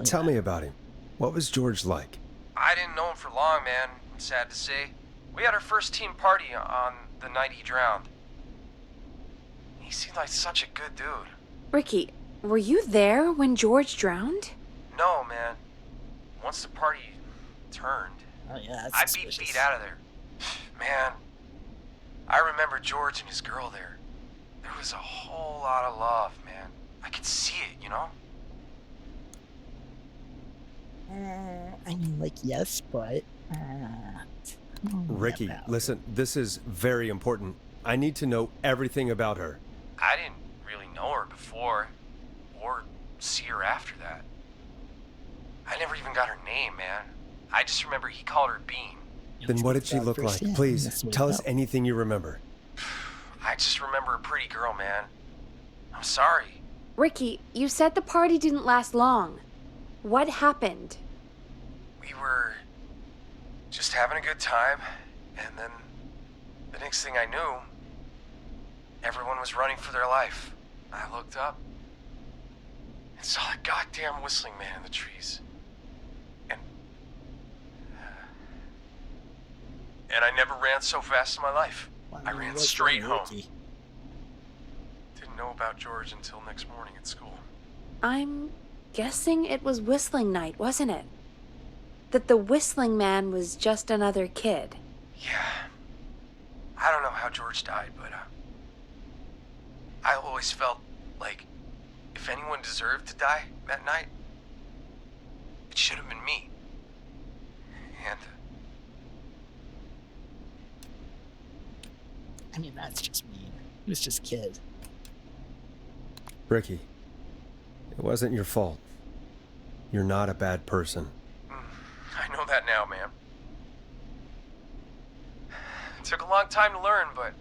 Tell me about him. What was George like? I didn't know him for long, man. Sad to say. We had our first team party on the night he drowned. He seemed like such a good dude. Ricky, were you there when George drowned? No, man. Once the party turned, Oh yeah, that's I suspicious. beat out of there. Man, I remember George and his girl there. There was a whole lot of love, man. I could see it, you know? I mean, like, yes, but I don't know Ricky, about listen, this is very important. I need to know everything about her. I didn't really know her before, or see her after that. I never even got her name, man. I just remember he called her Bean. it. Then what did she look like? Please, tell us anything you remember. I just remember a pretty girl, man. I'm sorry. Ricky, you said the party didn't last long. What happened? We were just having a good time, and then the next thing I knew, everyone was running for their life. I looked up, and saw that goddamn whistling man in the trees. And I never ran so fast in my life. Well, I mean, ran it was straight really home. lucky. Didn't know about George until next morning at school. I'm guessing it was whistling night, wasn't it? That the whistling man was just another kid. Yeah. I don't know how George died, but I always felt like if anyone deserved to die that night, it should have been me. And I mean, that's just mean. He was just a kid. Ricky, it wasn't your fault. You're not a bad person. I know that now, man. It took a long time to learn, but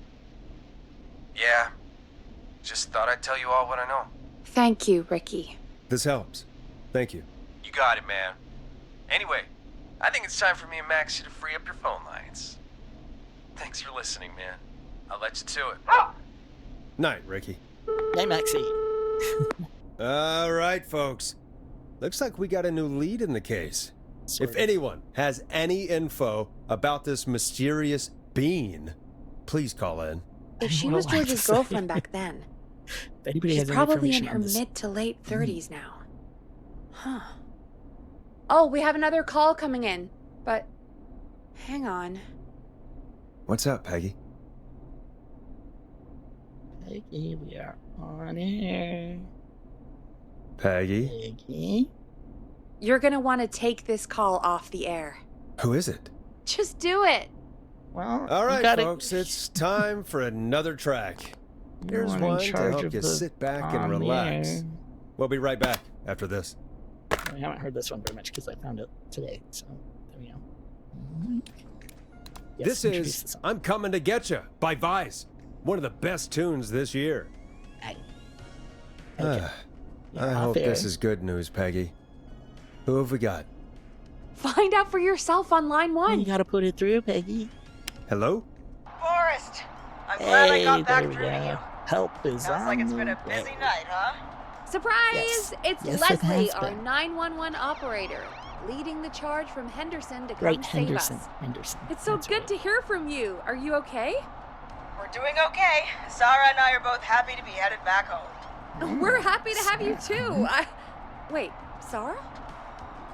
yeah, just thought I'd tell you all what I know. Thank you, Ricky. This helps. Thank you. You got it, man. Anyway, I think it's time for me and Maxie to free up your phone lines. Thanks for listening, man. I'll let you to it. Night, Ricky. Hey, Maxie. All right, folks. Looks like we got a new lead in the case. If anyone has any info about this mysterious being, please call in. If she don't was know what to George's say. girlfriend back then, If anybody she's has any probably in information her on this, mid to late 30s now. Huh. Oh, we have another call coming in, but hang on. What's up, Peggy? Peggy, we are on air. Peggy? Peggy? You're gonna want to take this call off the air. Who is it? Just do it. Well, All you right, gotta, folks, it's time for another track. you're Here's in one to charge help of you the sit back and on the relax. air. We'll be right back after this. I haven't heard this one very much because I found it today, so there we go. Yes, This introduce is the song. I'm Coming to Getcha by Vice. One of the best tunes this year. Aye. Okay. I Yeah, hope fair. this is good news, Peggy. Who have we got? Find out for yourself on line You one. gotta put it through, Peggy. Hello? Forrest, I'm glad I Hey, got back there we through to go. you. Help is Sounds on like it's the been a way. busy night, huh? Surprise! Yes. It's Yes, it Leslie, has our been. 911 operator, leading the charge from Henderson to come Right, save Henderson. us. Henderson. It's so That's good right. to hear from you. Are you okay? We're doing okay. Sarah and I are both happy to be headed back home. We're happy to have you too. Wait, Sarah?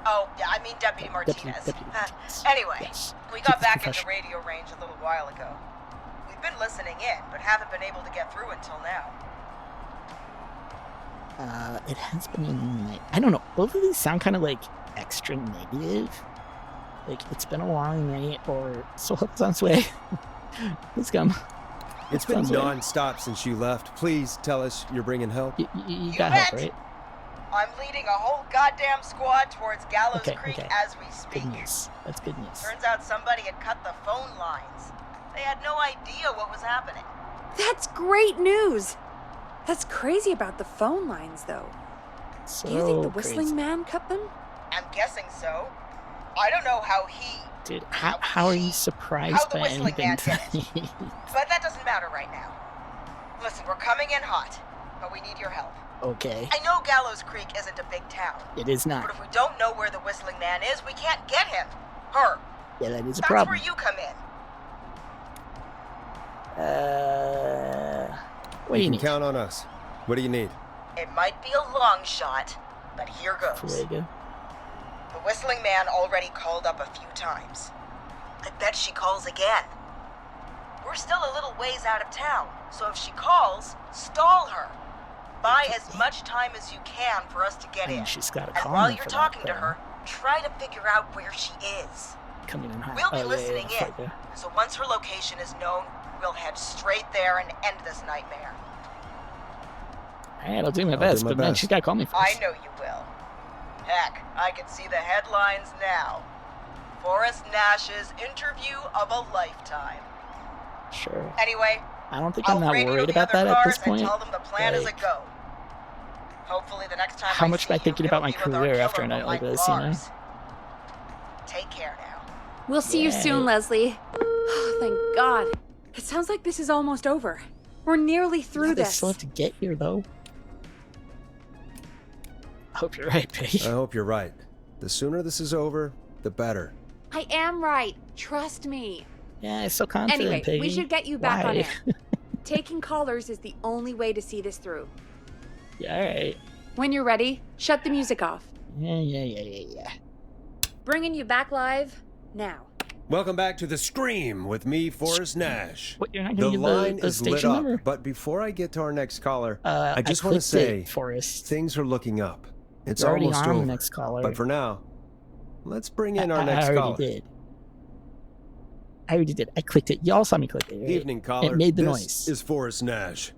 Oh, yeah, I mean Deputy Martinez. Deputy Martinez. Anyway, Yes. we Keep got it back into professional. radio range a little while ago. We've been listening in, but haven't been able to get through until now. It has been a night. I don't know. Both of these sound kind of like extra negative. Like it's been a long night, or so help on its way. Please come. It's been Sounds right. non-stop since you left. Please tell us you're bringing help. You You got help, bet. right? I'm leading a whole goddamn squad towards Gallows Okay, Creek okay. as we speak. Good news. That's good news. Turns out somebody had cut the phone lines. They had no idea what was happening. That's great news. That's crazy about the phone lines, though. So Do you think the whistling crazy. man cut them? I'm guessing so. I don't know how he... Dude, how are you surprised How the by whistling anything? man did it. But that doesn't matter right now. Listen, we're coming in hot, but we need your help. Okay, I know Gallows Creek isn't a big town, it is but not. if we don't know where the whistling man is, we can't get him. Her. Yeah, that is a That's problem. where you come in. What do you can need? count on us. What do you need? It might be a long shot, but here goes. Fuego. The whistling man already called up a few times. I bet she calls again. We're still a little ways out of town, so if she calls, stall her. Buy as much time as you can for us to get I mean, in. she's got a And call while in you're for talking that, to though. her, try to figure out where she is. Coming in hot. We'll be Oh, yeah, listening yeah, in, Fuego. so once her location is known, we'll head straight there and end this nightmare. Alright, I'll do my I'll do best, my but man, best. she's gotta call me first. I know you will. Heck, I can see the headlines now. Forrest Nash's interview of a lifetime. Sure. Anyway, I don't think I'll I'm that radio worried the about other that at cars this point. and tell them the plan is a Like, go. Hopefully the next time how I much see am I thinking you, about my it'll be with our career after a killer night like behind this, you know? bars. Take care now. We'll see you Yeah. soon, Leslie. Oh, thank God. It sounds like this is almost over. We're nearly through Yeah, they this. still have to get here, though. I hope you're right, Peggy. I hope you're right. The sooner this is over, the better. I am right. Trust me. Yeah, I'm so confident, Anyway, Peggy. we should get you back on Why? air. Taking callers is the only way to see this through. Yeah, all right. When you're ready, shut the music off. Yeah. Bringing you back live now. Welcome back to The Scream with me, Forrest Nash. What, you're not The gonna give line the is lit station up, number? but before I get to our next caller, I just want to clicked say it, Forrest. things are looking up. It's You're already almost on over. the next caller. But for now, let's bring in our I next already caller. did. I already did. I clicked it. Y'all saw me click it, right? Evening, caller. It made the this noise. is Forrest Nash.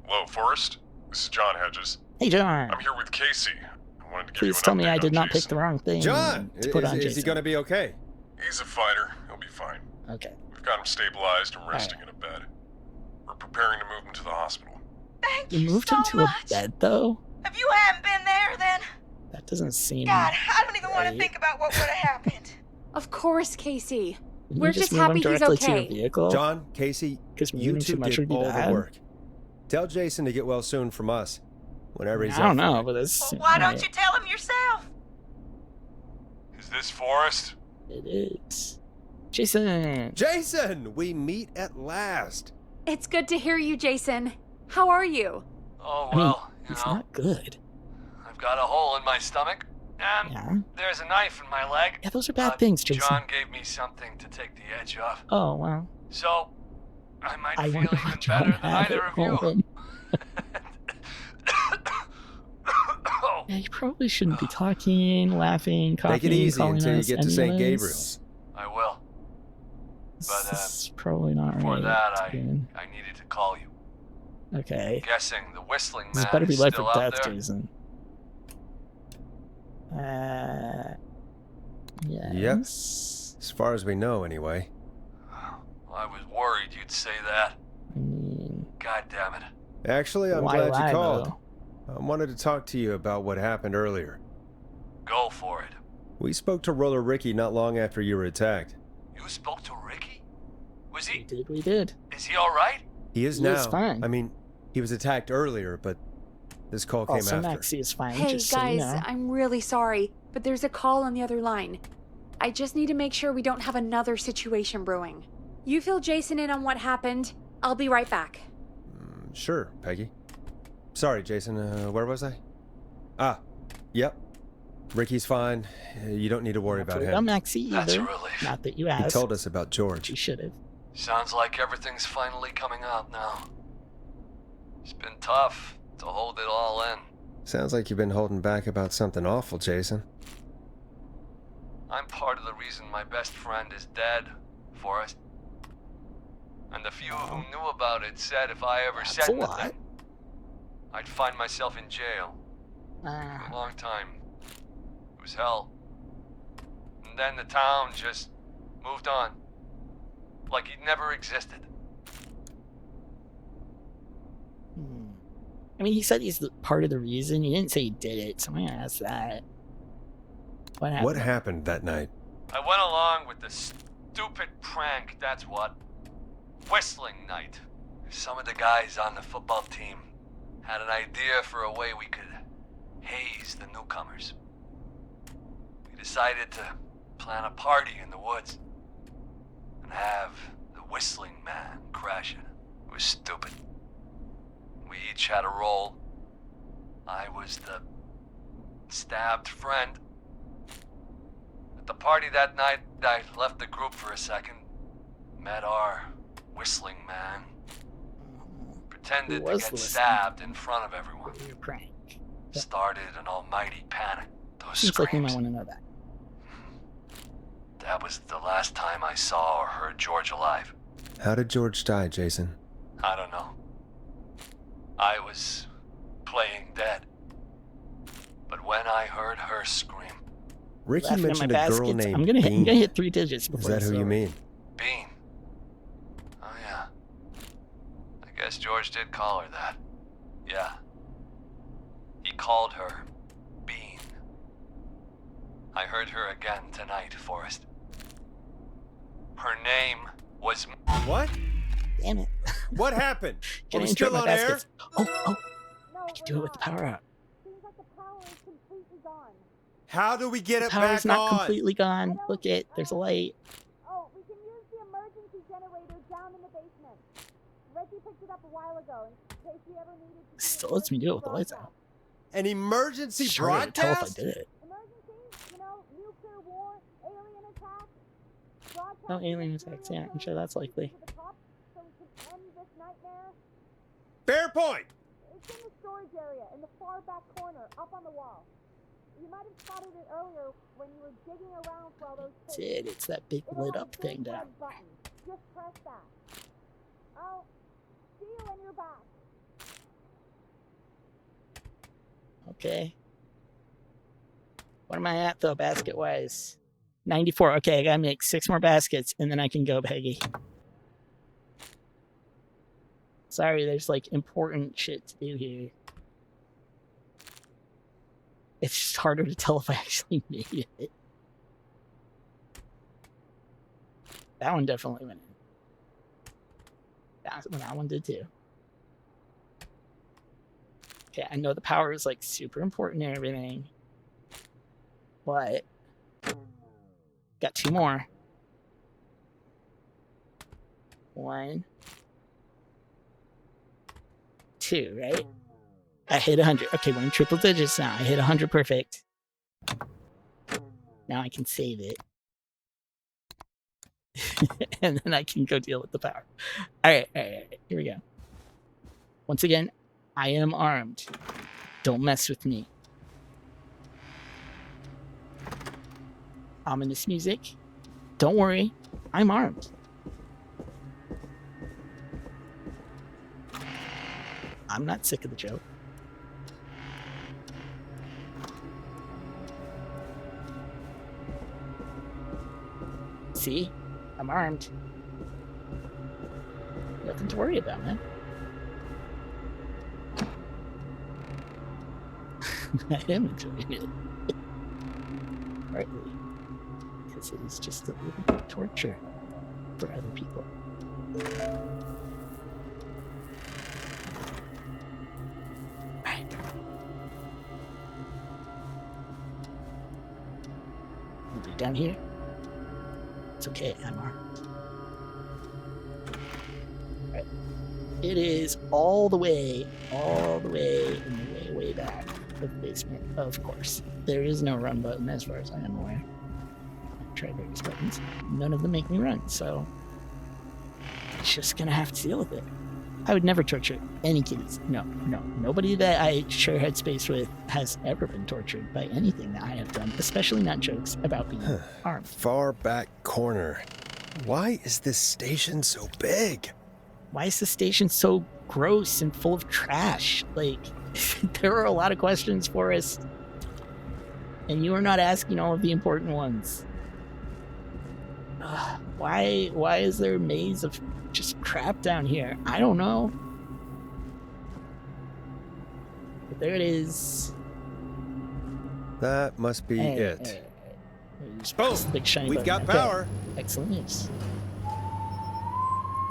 Hello, Forrest. This is John Hedges. Hey, John. I'm here with Casey. I wanted to give Please you an tell me update I did on not pick Jason. the wrong thing. John, to put on is he Jason. going to be okay? He's a fighter. He'll be fine. Okay. We've got him stabilized and resting in a bed. We're preparing to move him to the hospital. Thank You you moved so him to much. a bed, though? If you hadn't been there, then That doesn't seem. God, I don't even want to right. think about what would have happened. Of course, Casey. Didn't We're you just move happy him he's directly to okay. your vehicle? John, Casey, 'Cause you moving two too much did would be all bad. the work. Tell Jason to get well soon from us, whenever he's I don't up for know, it. but it's. Well, why don't you tell him yourself? Is this Forrest? It is. Jason! Jason, we meet at last. It's good to hear you, Jason. How are you? Oh, I mean, well, you it's know, not good. I've got a hole in my stomach, and Yeah? there's a knife in my leg. Yeah, those are bad but things, Jason. John gave me something to take the edge off. Oh, well. So, I might I feel wonder even what John better than had either at of you. home. Oh, Yeah, you probably shouldn't be talking, laughing, coughing, Take it easy calling until you us get to any St. of Gabriel's. I will. This But, is probably not Before right. that, I dude. needed to call you. Okay. Guessing the whistling This man better be is life still or out death, there. Jason. Yes. Yep. As far as we know, anyway. Well, I was worried you'd say that. I mean, God damn it. Actually, I'm why glad lie, you called. though? I wanted to talk to you about what happened earlier. Go for it. We spoke to Roller Ricky not long after you were attacked. You spoke to Ricky? Was We he? did. Is he alright? He is He now. is fine. I mean, he was attacked earlier, but this call came Also, after. Maxie is fine, Hey, just so guys, you know. I'm really sorry, but there's a call on the other line. I just need to make sure we don't have another situation brewing. You fill Jason in on what happened. I'll be right back. Sure, Peggy. Sorry, Jason. Where was I? Ah, yep. Ricky's fine. You don't need to worry about About him. Maxie either. That's a relief. Not that you He asked. told us about but George. you should have. Sounds like everything's finally coming out now. It's been tough to hold it all in. Sounds like you've been holding back about something awful, Jason. I'm part of the reason my best friend is dead, Forrest. And the few who knew about it said if I ever That's said a lot. anything, I'd find myself in jail for a long time. It was hell. And then the town just moved on. Like he'd never existed. I mean, he said he's part of the reason. He didn't say he did it, so I'm gonna ask that. What happened that night? I went along with the stupid prank, that's what. Whistling night. Some of the guys on the football team had an idea for a way we could haze the newcomers. We decided to plan a party in the woods and have the whistling man crash it. It was stupid. We each had a role. I was the stabbed friend. At the party that night, I left the group for a second. Met our whistling man. Pretended to was get the whistling stabbed in front of everyone. Your prank. Started an almighty panic. Those Seems like we might screams. want to know that. That was the last time I saw or heard George alive. How did George die, Jason? I don't know. I was playing dead. But when I heard her scream, Ricky Laughing at mentioned my a girl baskets. named I'm gonna Bean. hit 3 digits Is before that this who is you over. mean? Bean. Oh yeah. I guess George did call her that. Yeah. He called her Bean. I heard her again tonight, Forrest. Her name was... What? Damn it. What happened? Can Are I we enjoy still my on air? baskets? Oh, I can do it with the power out. Seems like the power is completely How do we get it Power's back not on? completely gone. Look it, there's a light. Oh, we can use the emergency generator down in the basement. Reggie picked it up a while ago in case we ever needed to. Still lets me do it with the lights out. An emergency Sure, I would tell if I broadcast? did it. Emergency, you know, nuclear war, alien attack. No alien attacks, yeah, I'm sure that's likely. To the top so we can end this nightmare. Fair point. It's in the storage area in the far back corner, up on the wall. You might have spotted it earlier when you were digging around for all those That's things. it, it's that big It'll lit have up a big thing down. red button. Just press that. I'll see you when you're back. Okay. What am I at though, basket wise? 94. Okay, I gotta make 6 more baskets and then I can go, Peggy. Sorry, there's like important shit to do here. It's just harder to tell if I actually made it. That one definitely went in. That one did too. Okay, I know the power is like super important and everything. But got 2 more. 1, 2, right? I hit 100. Okay, we're in triple digits now. I hit 100 perfect. Now I can save it. And then I can go deal with the power. Alright, here we go. Once again, I am armed. Don't mess with me. Ominous music. Don't worry, I'm armed. I'm not sick of the joke. See? I'm armed. Nothing to worry about, man. I am enjoying it. Partly. Because it is just a little bit of torture for other people. Right. We'll be down here. It's okay, I'm armed. Right. It is all the way in the way back of the basement, of course. There is no run button as far as I am aware. I've tried various buttons. None of them make me run, so just gonna have to deal with it. I would never torture any kitties. No. Nobody that I share headspace with has ever been tortured by anything that I have done, especially not jokes about being armed. Far back corner. Why is this station so big? Why is the station so gross and full of trash? Like, there are a lot of questions for us, and you are not asking all of the important ones. Why is there a maze of just crap down here? I don't know. But there it is. That must be it. Boom! Big shiny We've button. got power. Excellent news.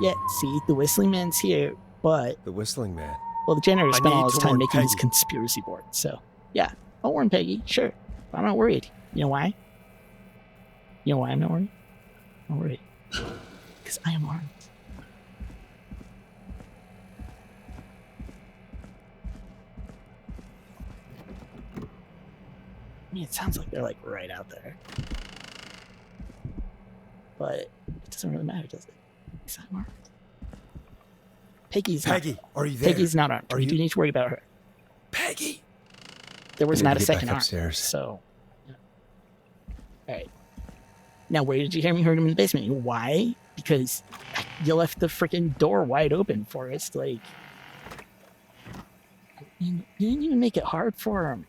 Yeah, see, the whistling man's here, but The whistling man. well, the janitor I spent all need his to time warn making his Peggy. conspiracy board. So, yeah, I'll warn Peggy, sure. But I'm not worried. You know why? You know why I'm not worried? I'm not worried. Because I am armed. I mean, it sounds like they're like right out there. But it doesn't really matter, does it? Because I'm armed. Peggy's Peggy, not, are you there? Peggy's not armed. Are We you- do need to worry about her. Peggy! There was I need not to a get second back arm. upstairs. So, yeah. All right. Now, where did you hear me? Heard him in the basement. Why? Because you left the freaking door wide open for us. Like, you didn't even make it hard for him.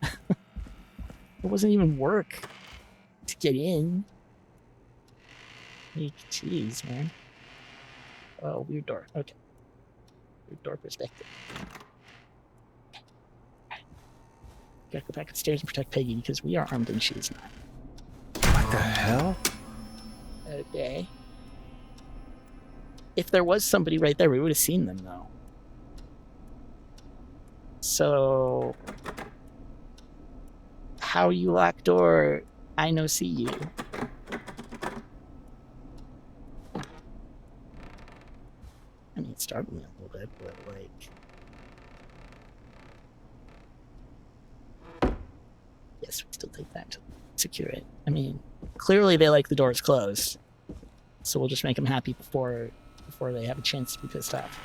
It wasn't even work to get in. Like, jeez, man. Oh, weird door. Okay. Weird door perspective. Gotta go back upstairs and protect Peggy because we are armed and she is not. What the hell? Okay. If there was somebody right there, we would have seen them, though. So... how you lock door, I no see you. I mean, it startled me a little bit, but like... Yes, we still take that to secure it. I mean, clearly they like the doors closed. So we'll just make them happy before they have a chance to be pissed off.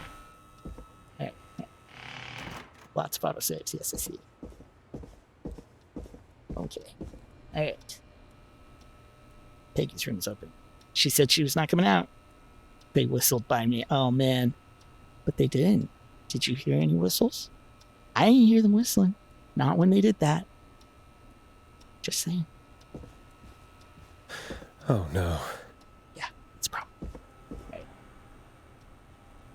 Alright. Lots of auto saves, yes, I see. Okay. Alright. Peggy's room is open. She said she was not coming out. They whistled by me. Oh, man. But they didn't. Did you hear any whistles? I didn't hear them whistling. Not when they did that. Just saying. Oh, no. Yeah, it's a problem. Right.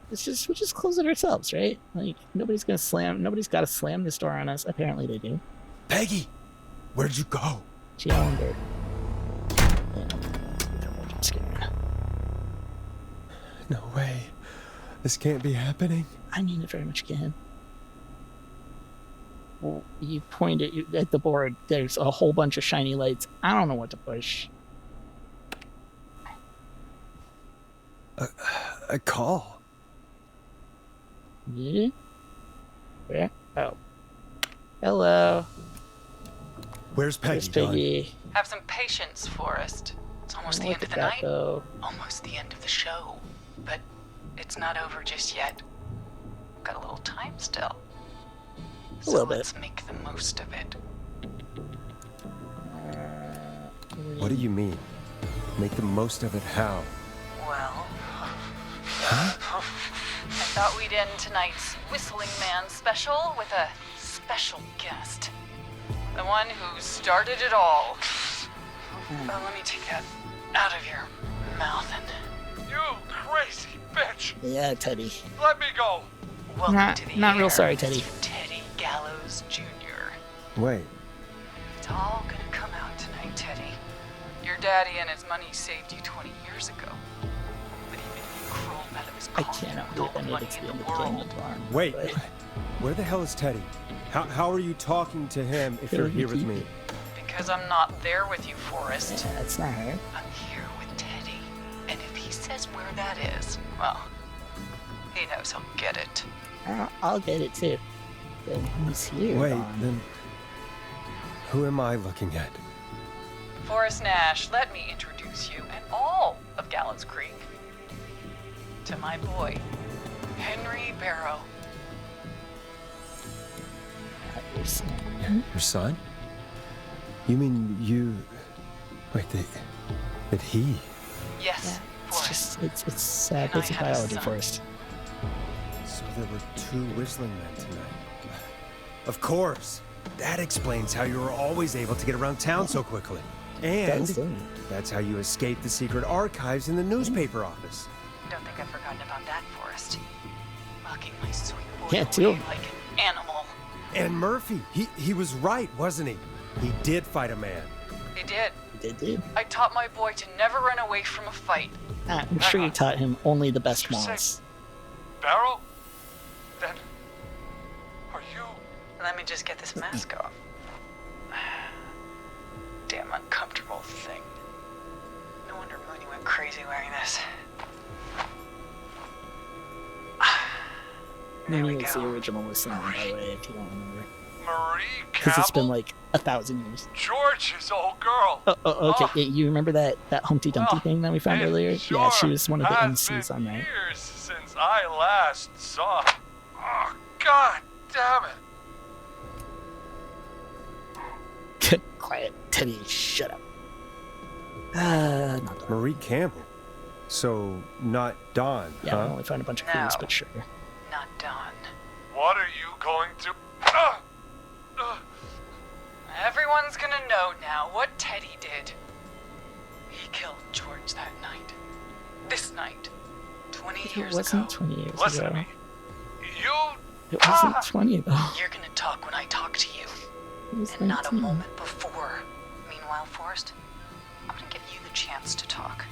We'll just close it ourselves, right? Like, nobody's got to slam this door on us. Apparently they do. Peggy! Where'd you go? Gee, I wonder. No way. This can't be happening. I mean, it very much can. Well, you pointed at the board. There's a whole bunch of shiny lights. I don't know what to push. A call. Yeah? Where? Oh. Hello. Where's Peggy? Where's Peggy? Have some patience, Forrest. It's almost the end of the night. Almost the end of the show. But it's not over just yet. Got a little time still. A little bit. Let's make the most of it. What do you mean? Make the most of it how? Well... Huh? I thought we'd end tonight's Whistling Man special with a special guest. The one who started it all. Let me take that out of your mouth and... You crazy bitch! Yeah, Teddy. Let me go! Welcome to the Not real air, sorry, Teddy. Mr. Teddy Gallows Jr. Wait. It's all gonna come out tonight, Teddy. Your daddy and his money saved you 20 years ago. But even if you crawled out of his I coffin cannot with believe all I the made money it to in the end the of the game world, with Barn. Wait. But Where the hell is Teddy? How are you talking to him if you're here with me? because I'm not there with you, Forrest. yeah, it's not her. I'm here with Teddy. And if he says where that is, well, he knows he'll get it. I'll get it too. Then he's here. Wait, Barn. then who am I looking at? Forrest Nash, let me introduce you and all of Gallows Creek to my boy, Henry Barrow. Your son. Your son? You mean you... Wait, that he... Yes, It's Forrest. just, it's sad. And I Basic have a biology son. first. So there were two whistling men tonight. Of course. That explains how you were always able to get around town so quickly. And Does, doesn't it? that's how you escaped the secret archives in the newspaper office. Don't think I've forgotten about that, Forrest. Locking my sweet boy Yeah, away too. like an animal. And Murphy, he was right, wasn't he? He did fight a man. He did. They did. I taught my boy to never run away from a fight. I'm sure you taught him only the best You say- ones. Barrow? Then... Are you... Let me just get this mask off. Damn uncomfortable thing. No wonder Mooney went crazy wearing this. There Mooney we was the go. original listener, by the way, if you don't remember. Marie Because it's been Campbell? like 1,000 years. George's old girl. Okay, Oh. yeah, you remember that Humpty Dumpty Well, thing that we found it earlier? Sure Yeah, she was one of the has MCs been on that. years since I last saw. Oh, God damn it. Quiet, Teddy, shut up. Not Dawn. Marie Campbell. So, not Dawn, Yeah, I huh? only found a bunch of No. clues, but sure. Not Dawn. What are you going to... Everyone's gonna know now what Teddy did. He killed George that night. This night. 20 It years wasn't ago. 20 years Listen ago. to me. You... It wasn't 20 though. You're gonna talk when I talk to you. It was And not a 19. moment before. Meanwhile, Forrest, I'm gonna give you the chance to talk.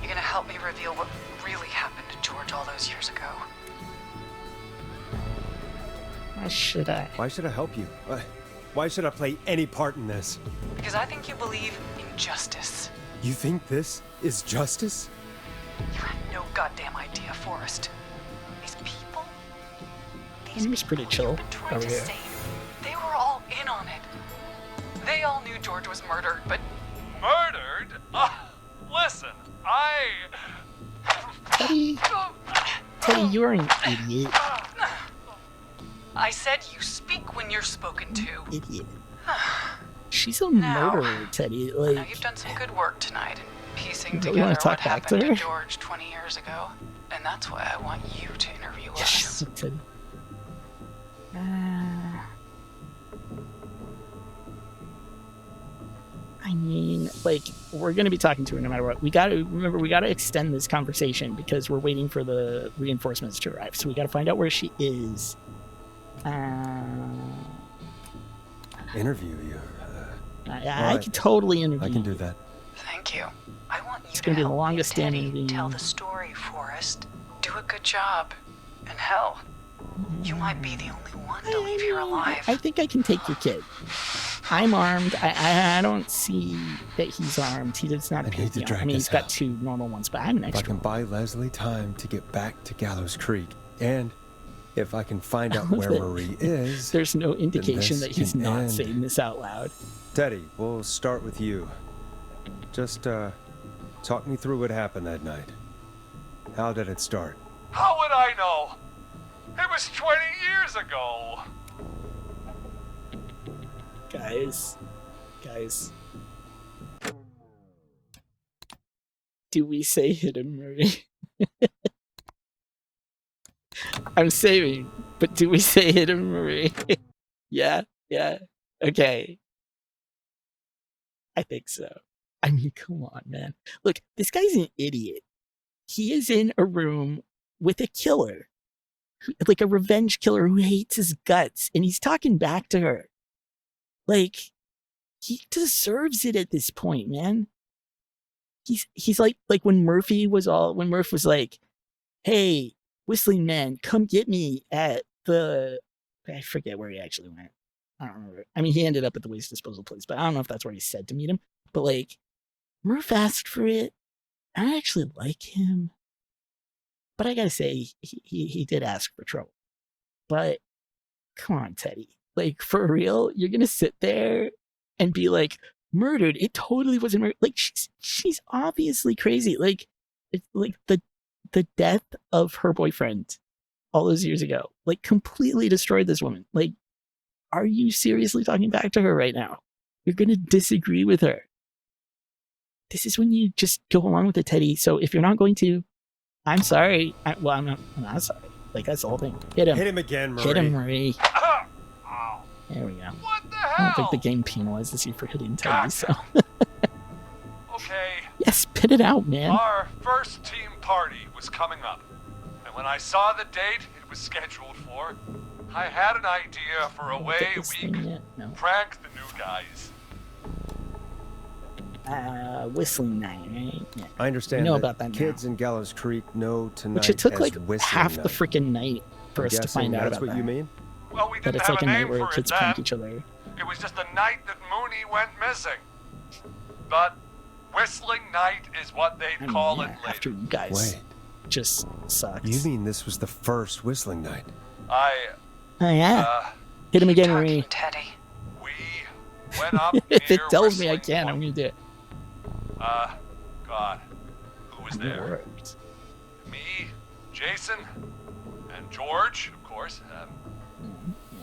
You're gonna help me reveal what really happened to George all those years ago. Why should I? Why should I help you? Why should I play any part in this? Because I think you believe in justice. You think this is justice? You have no goddamn idea, Forrest. These people, He was pretty chill you've been trying over to here. save, they were all in on it. They all knew George was murdered, but Murdered? Listen, Teddy, you're an idiot. I said you speak when you're spoken to. Idiot. She's a Now- murderer, Teddy. Now, Like, you've done some good work tonight in piecing You really together wanna talk what back to happened to her? George 20 years ago. And that's why I want you to interview us. yes, Teddy. I mean, like, we're gonna be talking to her no matter what. We gotta remember, we gotta extend this conversation because we're waiting for the reinforcements to arrive. So we gotta find out where she is. Interview you. I can totally interview. I can do you. that. Thank you. I want you It's to gonna be the help longest Teddy standing tell thing. the story, Forrest. Do a good job. And hell, you might be the only one to leave here alive. I think I can take your kid. I'm armed. I don't see that he's armed. He does not I appear need to to be armed. drag I mean, this he's got out. 2 normal ones, but I have an If I extra can buy Leslie time to get back to Gallows Creek, and if I can find out where That- Marie is, There's no indication this that he's can not end. saying this out loud. Teddy, we'll start with you. Just, talk me through what happened that night. How did it start? how would I know? It was 20 years ago. Guys. Do we say hit him, Marie? I'm saving, but do we say hit him, Marie? Yeah. Okay. I think so. I mean, come on, man. Look, this guy's an idiot. He is in a room with a killer, like a revenge killer who hates his guts, and he's talking back to her. Like, he deserves it at this point, man. He's like when Murph was like, hey, Whistling Man, come get me at the, I forget where he actually went. I don't remember. I mean, he ended up at the waste disposal place, but I don't know if that's where he said to meet him. But like, Murph asked for it. I actually like him. But I gotta say, he did ask for trouble. But come on, Teddy. Like, for real, you're gonna sit there and be like, murdered? It totally wasn't murdered. Like, she's obviously crazy. Like, it's like the death of her boyfriend all those years ago, like, completely destroyed this woman. Like, are you seriously talking back to her right now? You're gonna disagree with her. This is when you just go along with it, Teddy. So if you're not going to, I'm sorry. I'm not sorry. Like, that's the whole thing. Hit him. Hit him again, Marie. Hit him, Marie. Ow. There we go. What the I hell? don't think the game penalizes you for hitting Teddy, so. Okay, Yeah, spit it out, man. our first team party was coming up. And when I saw the date it was scheduled for, I had an idea for a way This we thing could yet? No. prank the new guys. Whistling night, right? Yeah. I understand We know that about that now. kids in Gallows Creek know tonight Which it took as like Whistling half the Night. freaking night for I'm us to guessing find out that's about what that. you mean? Well, we That didn't it's have like a a night name where for kids it prank then. each other. It was just the night that Mooney went missing. But Whistling Night is what they'd I mean, call yeah, it later. after you guys Wait, just sucked. you mean this was the first Whistling Night? I, Oh, yeah. uh, Hit him again, Talking, Marie. Teddy. we went up If it near tells me I Whistling can, I'm Point. gonna do it. God, who was It there? worked. Me, Jason, and George, of course. Yeah.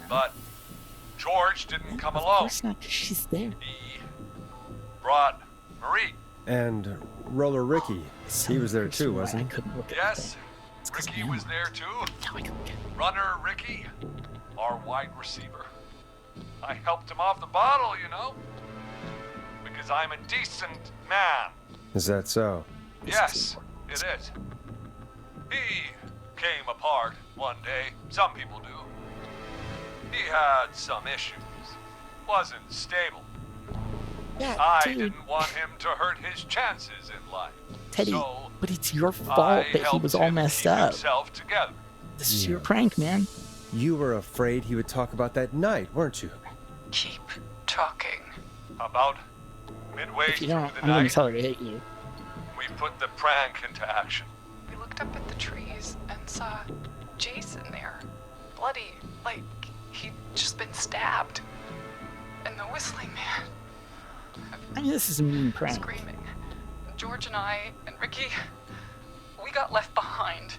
But George didn't come Of alone. course not, 'cause she's there. He brought Marie. And Roller Ricky, he was there too, wasn't I he? couldn't look at Yes, It's 'cause Ricky I'm was on. there too. Now I can look at it. Runner Ricky, our wide receiver. I helped him off the bottle, you know, because I'm a decent man. Is that so? Yes, it is. He came apart one day. Some people do. He had some issues. Wasn't stable. Yeah, I dude, didn't want him to hurt his chances in life. Teddy, So but it's your I fault that he helped was all him messed keep up. himself together. This is Yeah. your prank, man. You were afraid he would talk about that night, weren't you? keep talking. About midway If you through don't, the I'm gonna night, tell her to hit you. we put the prank into action. We looked up at the trees and saw Jason there. Bloody, like he'd just been stabbed. And the whistling man I mean, this is a mean prank. screaming. George and I and Ricky, we got left behind.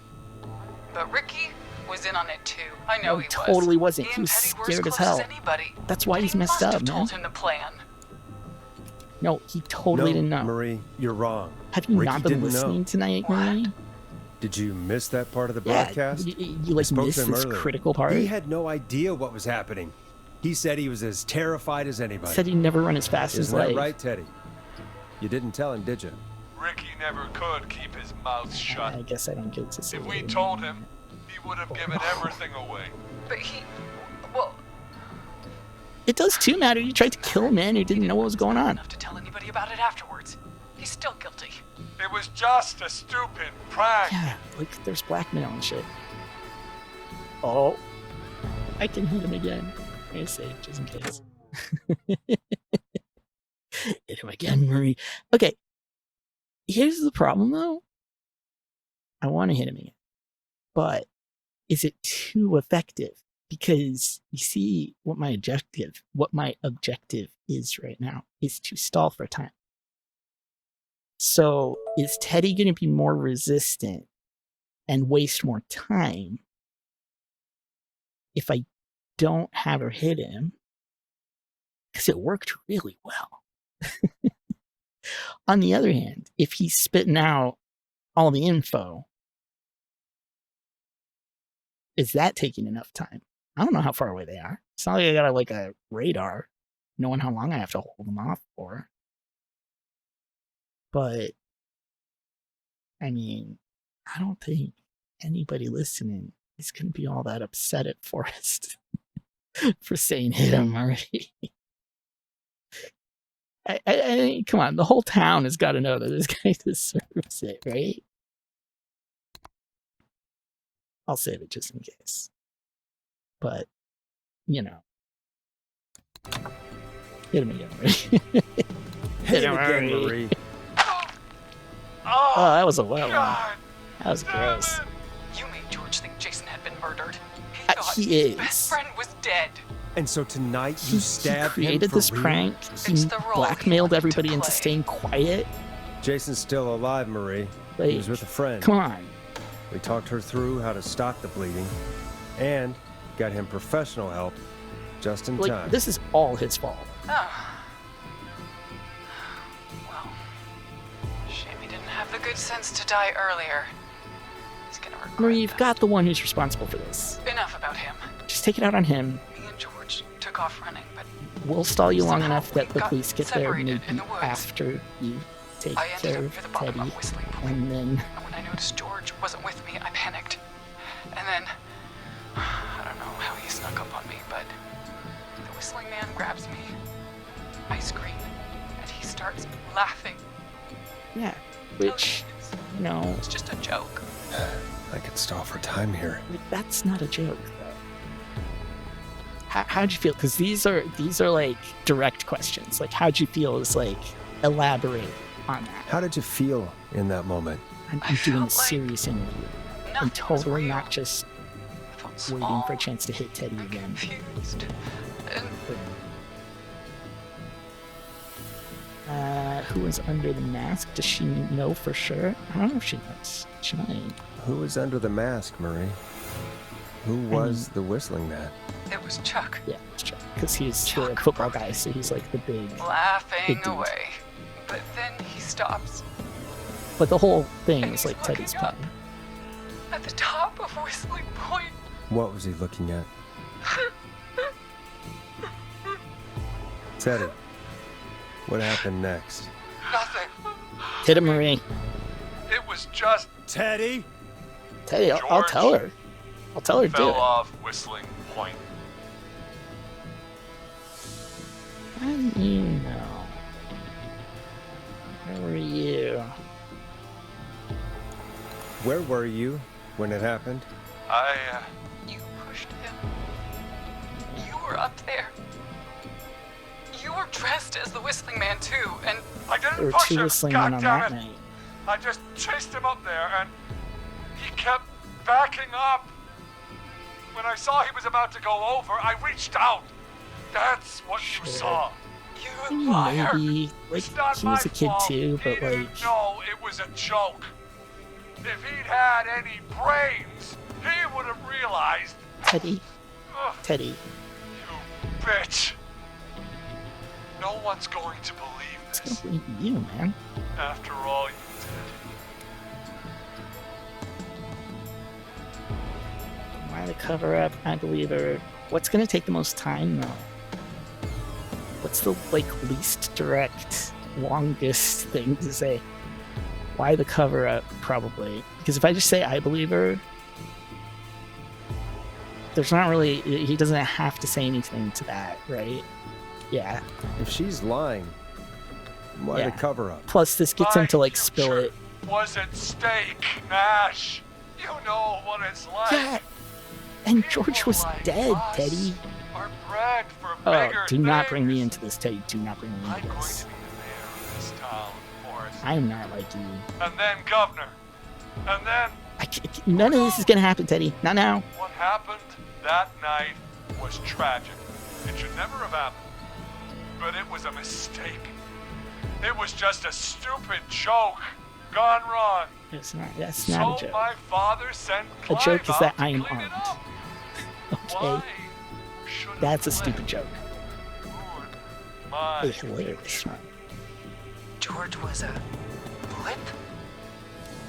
But Ricky was in on it too. I know No, he he totally wasn't. He He and was Teddy were scared as close hell. Anybody. That's why he's He messed must up, have told man. him the plan. No, he totally didn't know. Marie, you're wrong. Have you Ricky not been didn't listening know. tonight, What? Marie? Did you miss that part of the Yeah, broadcast? you like Spoke missed to him this earlier. critical part. He had no idea what was happening. He said he was as terrified as anybody. Said he'd never run as fast as Isn't that life. right, Teddy? You didn't tell him, did you? Ricky never could keep his mouth shut. I guess I don't get to say If we it. told him, he would have given everything away. But well, It does too matter. You tried to kill a man who didn't know what was going on. enough to tell anybody about it afterwards. He's still guilty. It was just a stupid prank. Yeah, like there's blackmail and shit. Oh, I can hit him again. I'm gonna say it just in case. Hit him again, Marie. Okay, here's the problem though. I want to hit him again, but is it too effective? Because you see, what my objective is right now is to stall for time. So is Teddy going to be more resistant and waste more time if I don't have her hit him? Because it worked really well. On the other hand, if he's spitting out all the info, is that taking enough time? I don't know how far away they are. It's not like I got like a radar knowing how long I have to hold them off for. But, I mean, I don't think anybody listening is going to be all that upset at Forrest for saying hit him already. I come on, the whole town has got to know that this guy deserves it, right? I'll save it just in case. But, you know. Hit him again, Marie. Hit him again, Marie. Oh, that was a wet one. God, That was damn gross. it. You made George think Jason had been murdered. He He thought his is. best friend was dead. And so tonight you He stabbed created him for this real? prank. He It's the role he blackmailed wanted to everybody into play. staying quiet. Jason's still alive, Marie. He Like, was with a friend. come on. We talked her through how to stop the bleeding and got him professional help just in Like, time. this is all his fault. Oh. Well, shame he didn't have the good sense to die earlier. He's gonna regret Marie, you've that. got the one who's responsible for this. Enough about him. Just take it out on him. Me and George took off running, but We'll stall you long Somehow enough that we the got police get there separated maybe in the woods. after you take I ended care up of near the bottom Teddy. of Whistling Point. And then And when I noticed George wasn't with me, I panicked. And then, I don't know how he snuck up on me, but the whistling man grabs me. I scream, and he starts laughing. yeah, which, you know, It's just a joke. I could stall for time here. like, that's not a joke though. How'd you feel? Because these are like direct questions. Like, how'd you feel? Is like elaborate on that. How did you feel in that moment? I'm I doing a felt like serious interview. I'm Nothing was totally real. not just I felt waiting small for a chance to hit Teddy and again. confused. And Who was under the mask? Does she know for sure? I don't know if she knows. She might. Who was under the mask, Marie? Who was the whistling man? it was Chuck, Yeah, because he's the Chuck football Brody. guy, so he's like the big. laughing Big dude. away. But then he stops But the whole thing And is he's like Teddy's looking up. plan. at the top of Whistling Point. What was he looking at? Teddy, what happened next? Nothing. Hit him, Marie. It was just Teddy? Teddy, I'll tell her. I'll tell her to do fell it. off Whistling Point. How do you know? Where were you? Where were you when it happened? I, You pushed him. You were up there. dressed as the Whistling Man too, and I There didn't were push two him, whistling men on that goddammit. night. I just chased him up there, and he kept backing up. When I saw he was about to go over, I reached out. That's what you saw. you liar. Maybe, like, It's not he my was a kid fault. too, but He didn't like, know it was a joke. If he'd had any brains, he would have realized. Teddy, Ugh, Teddy, you bitch. No one's going to believe it's this gonna be you, man. after all you Why the cover up? I believe her. What's gonna take the most time though? What's the like least direct, longest thing to say? Why the cover up? Probably because if I just say I believe her, there's not really. He doesn't have to say anything to that, right? Yeah. If she's lying, why Yeah. the cover up? Plus, this gets My him to like spill future it. was at stake, Nash. You know what it's like. Yeah. And People George was like dead, us Teddy. Are bred for Oh, bigger do not bring me things. into this, Teddy. Do not bring me I'm into going this. to be the mayor of this town, Forrest. I am not like you. And then governor. And then None of this is gonna happen, Teddy. Not now. what happened that night was tragic. It should never have happened. But it was a mistake. It was just a stupid joke gone wrong. It's not. That's not a So joke. my father sent A Clive joke is out that to I am clean it armed. up. Okay, Why should that's a Clive stupid joke. ruin my It's hilarious, man. George was a blip?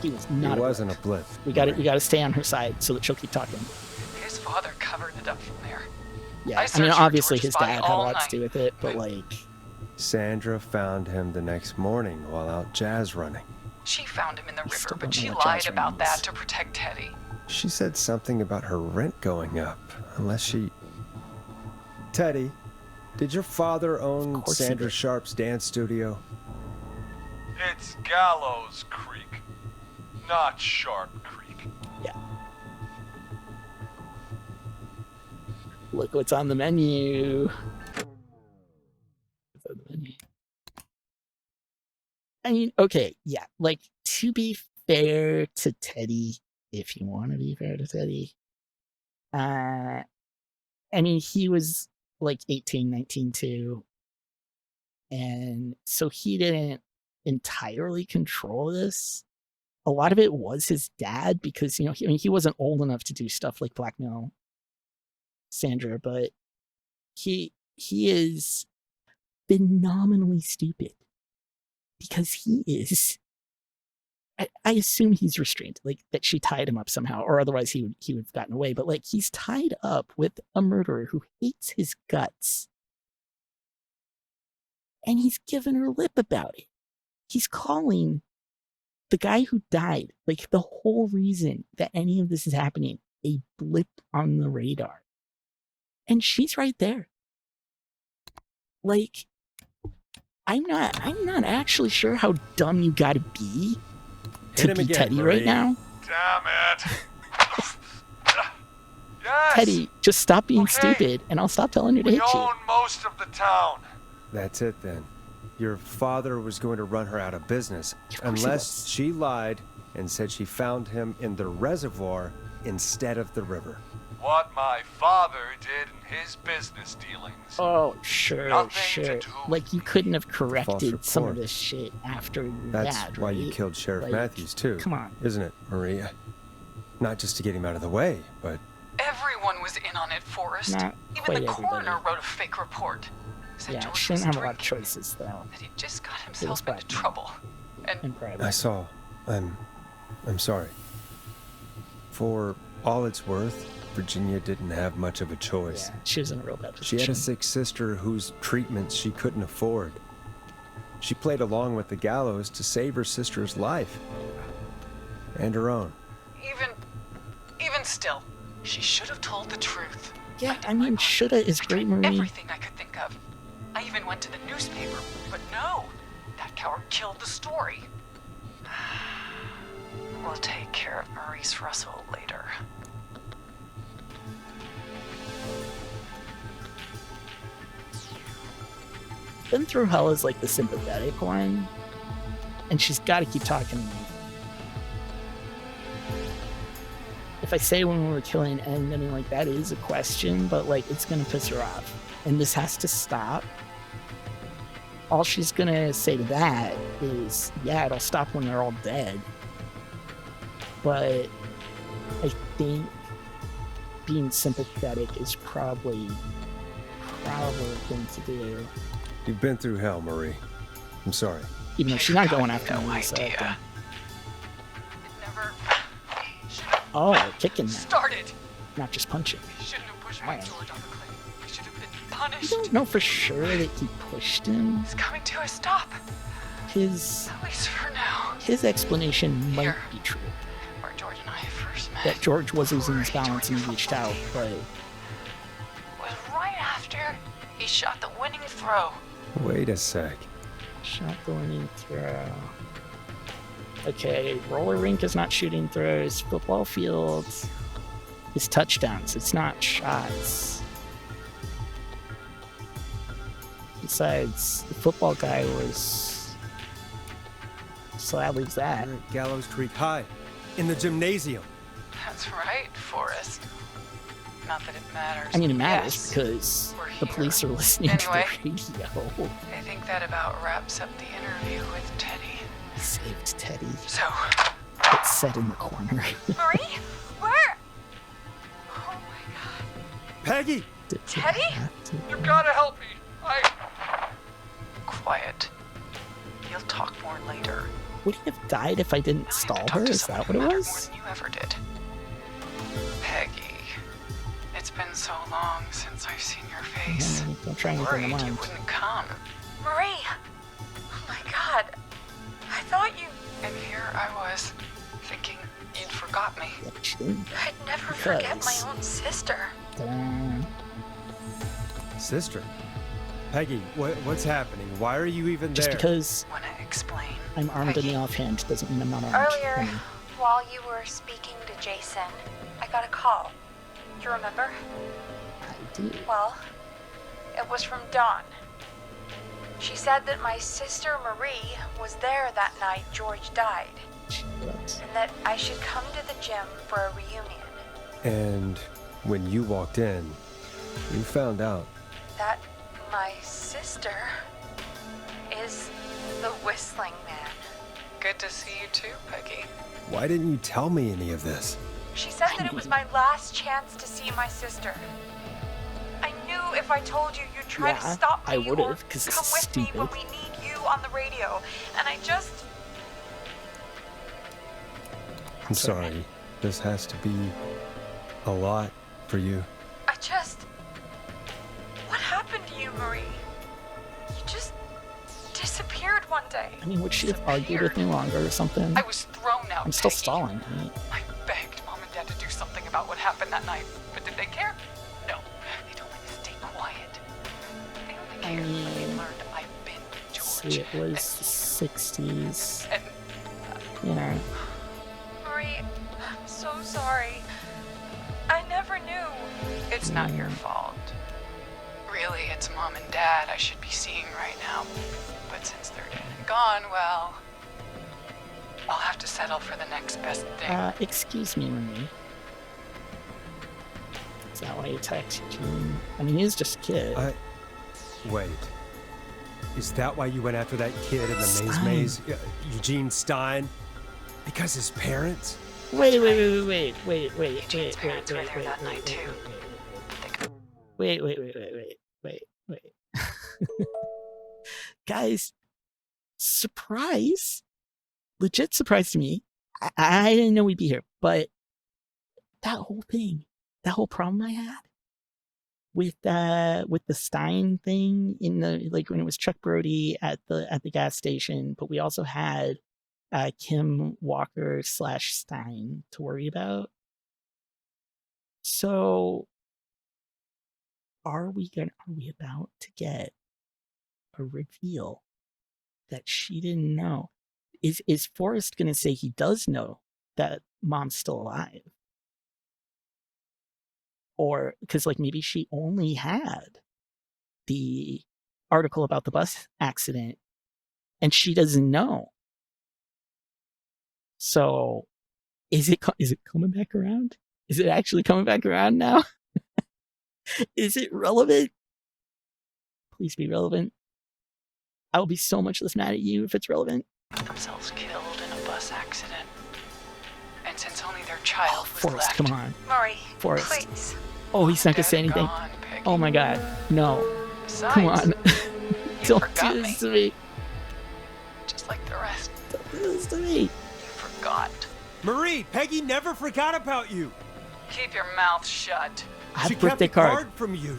He was It not. wasn't a blip. We got to. We got to stay on her side so that she'll keep talking. His father covered it up from there. Yeah. I I mean, searched for obviously George's his dad body had a all lot to night. do with it, but like, Sandra found him the next morning while out jazz running. She found him in the I still river, but don't she know what lied jazz about means. that to protect Teddy. She said something about her rent going up, unless she... Teddy, did your father own course he Sandra did. Sharp's dance studio? It's Gallows Creek, not Sharp Creek. yeah. Look what's on the menu. What's on the menu? I mean, okay, yeah. Like, to be fair to Teddy, if you want to be fair to Teddy, I mean, he was like 18, 19 too. And so he didn't entirely control this. A lot of it was his dad because, you know, he wasn't old enough to do stuff like blackmail Sandra, but he is phenomenally stupid because he is. I assume he's restrained, like that she tied him up somehow, or otherwise he would have gotten away. But like he's tied up with a murderer who hates his guts, and he's given her lip about it. He's calling the guy who died, like the whole reason that any of this is happening, a blip on the radar. And she's right there. Like, I'm not actually sure how dumb you gotta be Hit to him be again, Teddy Marie. right now. Damn it. Yes. Teddy, just stop being Okay. stupid and I'll stop telling her to We hit you. own most of the town. That's it then. Your father was going to run her out of business Of course he unless was. she lied and said she found him in the reservoir instead of the river. What my father did in his business dealings. Oh, sure, Nothing to sure. do with Like, you couldn't have corrected some of report. this shit after your That's dad, why right? you killed Sheriff Like, Matthews too. Come on. Isn't it, Maria? Not just to get him out of the way, but Everyone was in on it, Forrest. Not Even quite the coroner everybody. wrote a fake report. Said Yeah, George she was didn't have a lot of drinking, choices, though, that he just got himself into black. trouble. And in private. I saw. I'm sorry. For all it's worth, Virginia didn't have much of a choice. Yeah, she was in a real bad She position. had a sick sister whose treatments she couldn't afford. She played along with the gallows to save her sister's life. And her own. even still, she should have told the truth. Yeah, did I my mean, part. shoulda is I great, tried Marie. everything I could think of. I even went to the newspaper, but no, that coward killed the story. We'll take care of Maurice Russell later. been through hell is like the sympathetic one, and she's got to keep talking to me. If I say when we were killing End, I mean, like, that is a question, but, like, it's gonna piss her off. And this has to stop. All she's gonna say to that is, yeah, it'll stop when they're all dead. But I think being sympathetic is probably a thing to do. You've been through hell, Marie. I'm sorry. Even though she's not going after no me, so I idea. think- It never Oh, kicking that, started. not just punching. He shouldn't have pushed my Alright. George on the claim. He should have been I punished. don't know for sure that he pushed him. He's coming to a stop. His At least for now. explanation might Here. be true. Where George and I first met. That George was losing his balance and he reached out, but Was right after he shot the winning throw. Wait a sec. shot the winning throw. Okay, roller rink is not shooting throws. Football field is touchdowns. It's not shots. Besides, the football guy was. So that leaves that. Gallows Creek High. In the gymnasium. That's right, Forrest. Not that it matters. I mean, it matters Yes, because we're the here. police are listening Anyway. to the radio. I think that about wraps up the interview with Teddy. Saved Teddy. So, It's set in the corner. Marie? Where? Oh my god. Peggy! Did they Teddy? have to- You gotta help me. quiet. You'll talk more later. Would he have died if I didn't I have to stall talk her? to Is someone that who what it mattered was? More than you ever did. Peggy. It's been so long since I've seen your face. Don't try anything Worried in you mind. wouldn't come. Marie! Oh my god. I thought you. And here I was, thinking you'd forgot me. Yeah, but she didn't. I'd never forget my Because- own sister. Ta-da. Sister. Peggy, what's happening? Why are you even Just there? because Wanna explain? I'm armed in Peggy? the offhand doesn't mean I'm not armed. Earlier, I mean, while you were speaking to Jason, I got a call. You remember? I do. Well, it was from Dawn. She said that my sister Marie was there that night George died, She was. and that I should come to the gym for a reunion. And when you walked in, you found out. That my sister is the Whistling Man. Good to see you too, Peggy. Why didn't you tell me any of this? She said that it was my last chance to see my sister. I knew if I told you, you'd try to Yeah, stop me I or would've, 'cause come it's with me when stupid. we need you on the radio. And I just... I'm sorry. This has to be a lot for you. What happened to you, Marie? You just disappeared one day. I mean, would she have argued with me longer or something? I was thrown out. I'm still Peggy. stalling. Right? I begged Mom and Dad to do something about what happened that night, but did they care? No. They told me to stay quiet. They only cared when they mean, learned I've been with George. See, it was the 60s. And You know, Marie, I'm so sorry. I never knew. it's not your fault. Really, it's Mom and Dad I should be seeing right now. But since they're dead and gone, well, I'll have to settle for the next best thing. excuse me, Marie. Is that why you text Eugene? I mean, he's just a kid. Wait. Is that why you went after that kid in the Maze Stein. Maze? Eugene Stein? Because his parents? Wait. Eugene's parents were there that night, too. Wait. Guys, surprise. Legit surprise to me. I didn't know we'd be here, but that whole thing, that whole problem I had with the Stein thing in the, like, when it was Chuck Brody at the gas station, but we also had Kim Walker / Stein to worry about. So are we about to get a reveal that she didn't know? Is Forrest gonna say he does know that Mom's still alive? Or because, like, maybe she only had the article about the bus accident, and she doesn't know. So, is it coming back around? Is it actually coming back around now? Is it relevant? Please be relevant. I will be so much less mad at you if it's relevant. Themselves killed in a bus accident. And since only their child was Forrest, left. come on. Murray, Forrest. please. Oh, he's not gonna Dead say or anything. gone, Peggy. Oh my god. No. Besides, Come on. you Don't forgot do me. this to me. Just like the rest. Don't do this to me. You forgot. Marie, Peggy never forgot about you. Keep your mouth shut. I have She a kept birthday a card. card from you.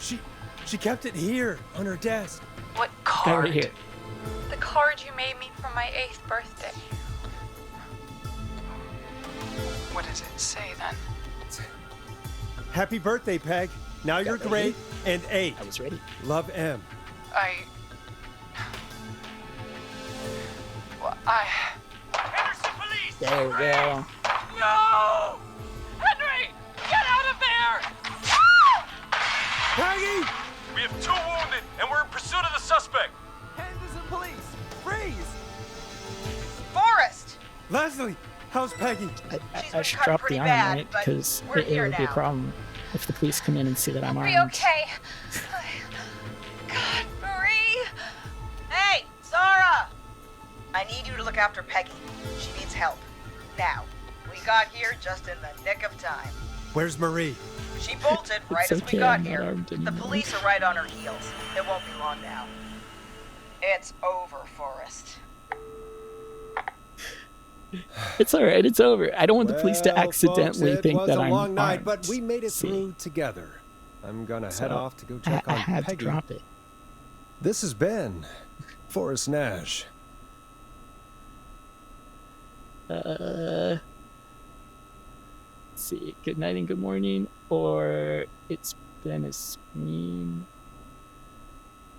She kept it here on her desk. What Got it card? right here. The card you made me for my 8th birthday. What does it say then? Happy birthday, Peg. Now you're ready? great and 8. I was ready. Love, M. There we go. No! Henry! Get out of there! Peggy! We have 2 wounded, and we're in pursuit of the suspect. Henderson police! Freeze! Forrest! Leslie, how's Peggy? She's I been should cut drop pretty the arm, bad, right? but Because we're it here would be a now. problem if the police come in and see that I'm armed. Be okay. God, Marie. Hey, Zara! I need you to look after Peggy. She needs help. Now. We got here just in the nick of time. Where's Marie? She bolted right It's as okay, we got I'm not here. armed The anymore. police are right on her heels. It won't be long now. It's over, Forrest. It's alright, it's over. I don't want the police to Well, accidentally folks, think it that was I'm a long night, armed. but we made it See? through together. I'm gonna So, head off to go I check on had Peggy. to drop it. This has been Forrest Nash. Let's see. Good night and good morning, or it's been a scream.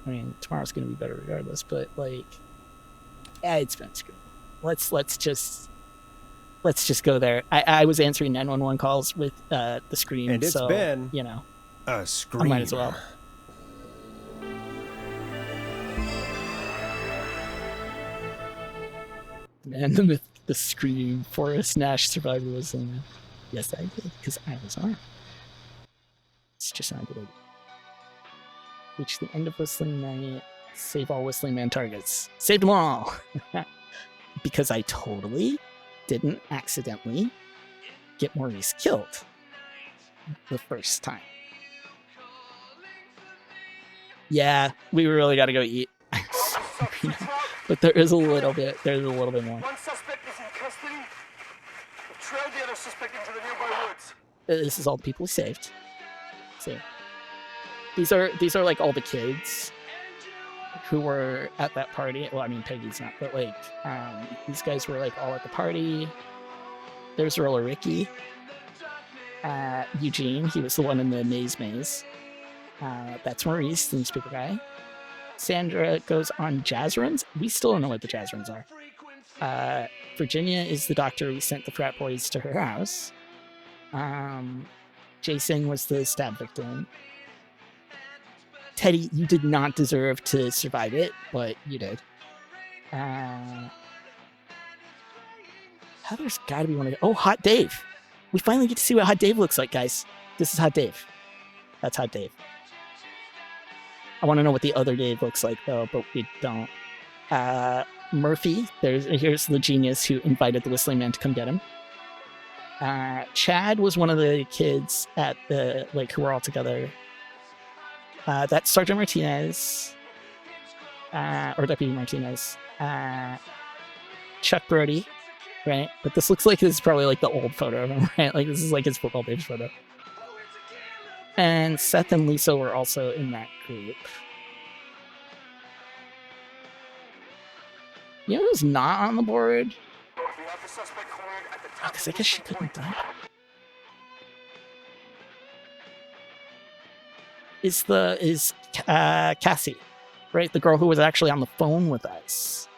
I mean, tomorrow's gonna be better regardless, but like, yeah, it's been a scream. Let's just go there. I was answering 911 calls with the scream, And it's so been you know, A I scream. might as well. And the myth, the scream, Forrest Nash survived the whistling man. Yes, I did, because I was armed. It's just not a good idea. Reach the end of Whistling Night. Save all Whistling Man targets. Saved them all! Because I totally didn't accidentally get Maurice killed the first time. Yeah, we really gotta go eat. But there's a little bit more. One suspect is in custody. We've trailed the other suspect into the nearby woods. This is all the people we saved. See, these are like all the kids who were at that party. Well, I mean Peggy's not, but like these guys were like all at the party. There's Roller Ricky. Eugene, he was the one in the maze. That's Maurice, the newspaper guy. Sandra goes on jazz runs. We still don't know what the jazz runs are. Virginia is the doctor we sent the frat boys to her house. Jason was the stab victim. Teddy, you did not deserve to survive it, but you did. There's gotta be one of the... Oh, Hot Dave. We finally get to see what Hot Dave looks like, guys. This is Hot Dave. That's Hot Dave. I want to know what the other Dave looks like, though, but we don't. Murphy, here's the genius who invited the Whistling Man to come get him. Chad was one of the kids at the, like, who were all together. That's Sergeant Martinez, or Deputy Martinez. Chuck Brody, right? But this looks like this is probably like the old photo of him, right? Like this is like his football page photo. And Seth and Lisa were also in that group. You know who's not on the board? Because I guess she couldn't die. Is Cassie, right? The girl who was actually on the phone with us.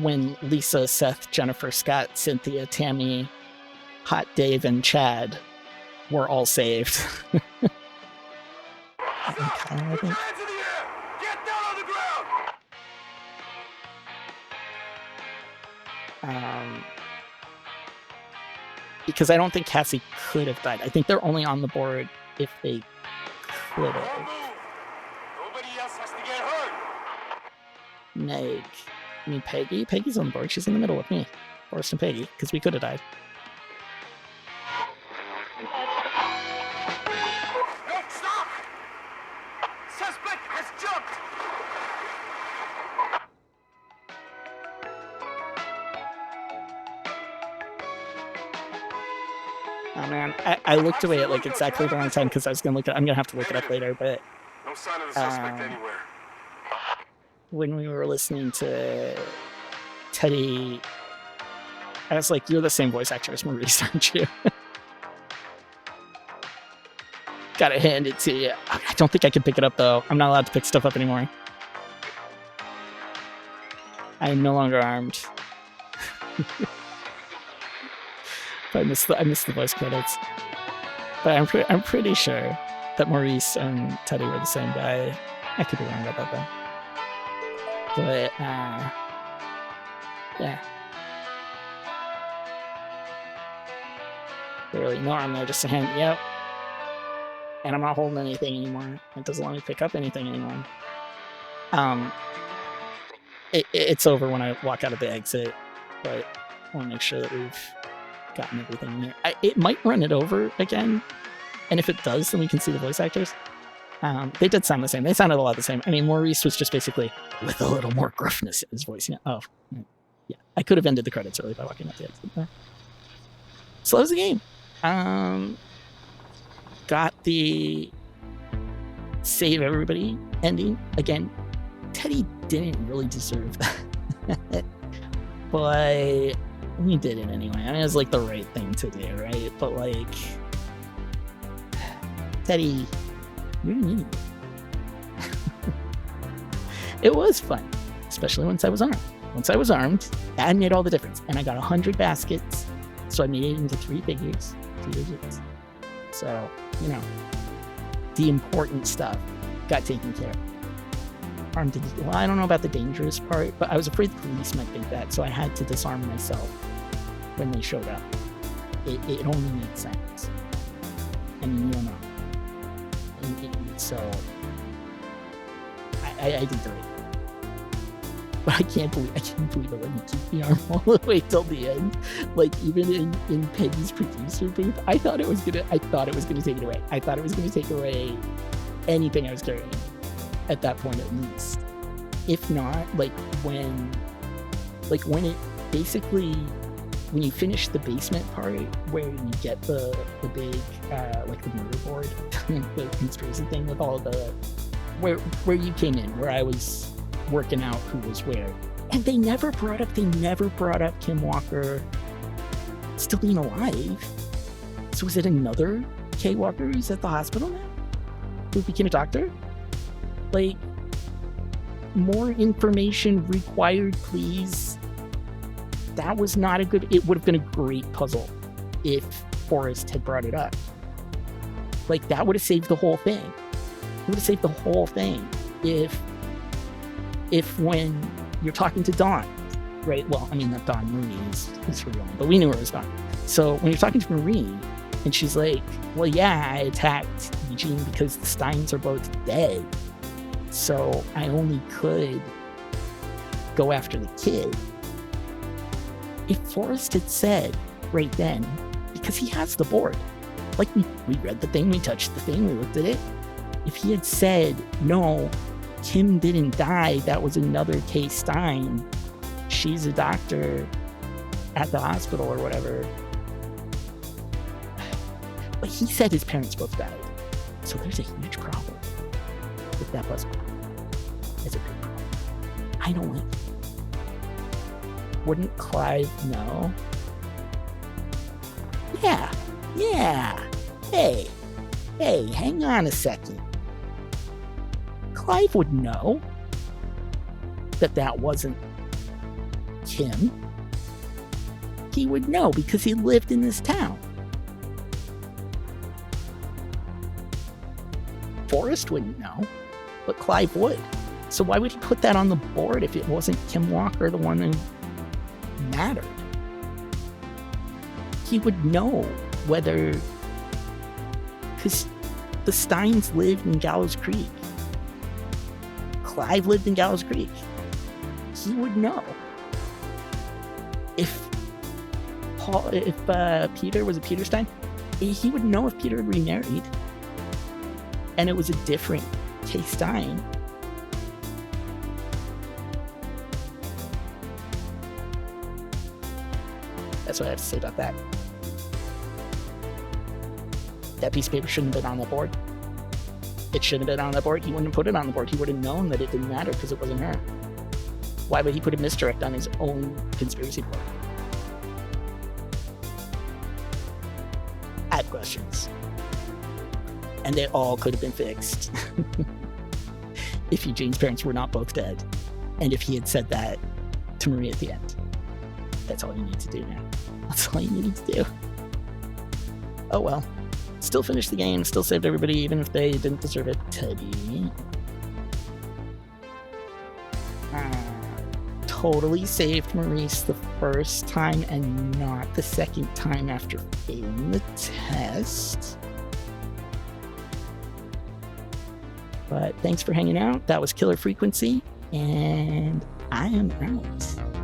When Lisa, Seth, Jennifer, Scott, Cynthia, Tammy, Hot Dave, and Chad we're all saved. Stop! Put your hands in the air! Get down on the ground! Because I don't think Cassie could have died. I think they're only on the board if they could Don't have. move! Nobody else has to get hurt! Meg. I mean, Peggy? Peggy's on the board. She's in the middle with me. Forrest and Peggy, because we could have died. No, stop! Suspect has jumped! Oh man, I looked away at like exactly the wrong time because I was gonna look at. I'm gonna have to look it up later. But No sign of the suspect anywhere. when we were listening to Teddy, I was like, "You're the same voice actor as Maurice, aren't you?" Gotta hand it to you. I don't think I can pick it up though. I'm not allowed to pick stuff up anymore. I am no longer armed. But I missed the voice credits. But I'm pretty sure that Maurice and Teddy were the same guy. I could be wrong about that though. But yeah. Really, no arm there, just a hand. Yep. And I'm not holding anything anymore. It doesn't let me pick up anything anymore. It's over when I walk out of the exit, but I want to make sure that we've gotten everything in here. It might run it over again, and if it does, then we can see the voice actors. They did sound the same. They sounded a lot the same. I mean, Maurice was just basically with a little more gruffness in his voice. Oh, yeah. I could have ended the credits early by walking out the exit there. So that was the game. Got the save everybody ending. Again, Teddy didn't really deserve that. But we did it anyway. I mean, it was like the right thing to do, right? But like, Teddy, you're an idiot. It was fun, especially once I was armed. Once I was armed, that made all the difference. And I got 100 baskets, so I made it into 3 figures, 2 digits. So, you know, the important stuff got taken care of. Armed, well, I don't know about the dangerous part, but I was afraid the police might think that, so I had to disarm myself when they showed up. It only made sense. I mean, you don't know. So, I did the right thing. But I can't believe I let me keep the arm all the way till the end. Like, even in Peggy's producer booth, I thought it was gonna take it away. I thought it was gonna take away anything I was carrying at that point, at least. If not, when you finish the basement part where you get the big the murder board, the conspiracy thing with all the where you came in, where I was working out who was where, and they never brought up Kim Walker still being alive. So is it another Kay Walker who's at the hospital now, who became a doctor? Like, more information required, please. That was not a good... It would have been a great puzzle if Forrest had brought it up. Like, that would have saved the whole thing. It would have saved the whole thing if when you're talking to Dawn, right? Well, I mean, not Dawn, Marie is her real name, but we knew her as Dawn. So when you're talking to Marie, and she's like, well, yeah, I attacked Eugene because the Steins are both dead. So I only could go after the kid. If Forrest had said right then, because he has the board, like we read the thing, we touched the thing, we looked at it. If he had said, no, Kim didn't die, that was another Kay Stein, she's a doctor at the hospital or whatever. But he said his parents both died. So there's a huge problem with that puzzle. It's a big problem. I don't like it. Wouldn't Clive know? Yeah. Hey, hang on a second. Clive would know that wasn't Kim. He would know because he lived in this town. Forrest wouldn't know, but Clive would. So why would he put that on the board if it wasn't Kim Walker the one who mattered? He would know whether... Because the Steins lived in Gallows Creek. Clive lived in Gallows Creek. He would know. If Peter was a Peter Stein, he would know if Peter had remarried and it was a different Kay Stein. That's what I have to say about that. That piece of paper shouldn't have been on the board. It shouldn't have been on the board. He wouldn't have put it on the board. He would have known that it didn't matter because it wasn't her. Why would he put a misdirect on his own conspiracy board? I have questions. And they all could have been fixed if Eugene's parents were not both dead. And if he had said that to Marie at the end. That's all you need to do now. That's all you needed to do. Oh well. Still finished the game, still saved everybody, even if they didn't deserve it to be. Totally saved Maurice the first time and not the second time after failing the test. But thanks for hanging out. That was Killer Frequency, and I am out.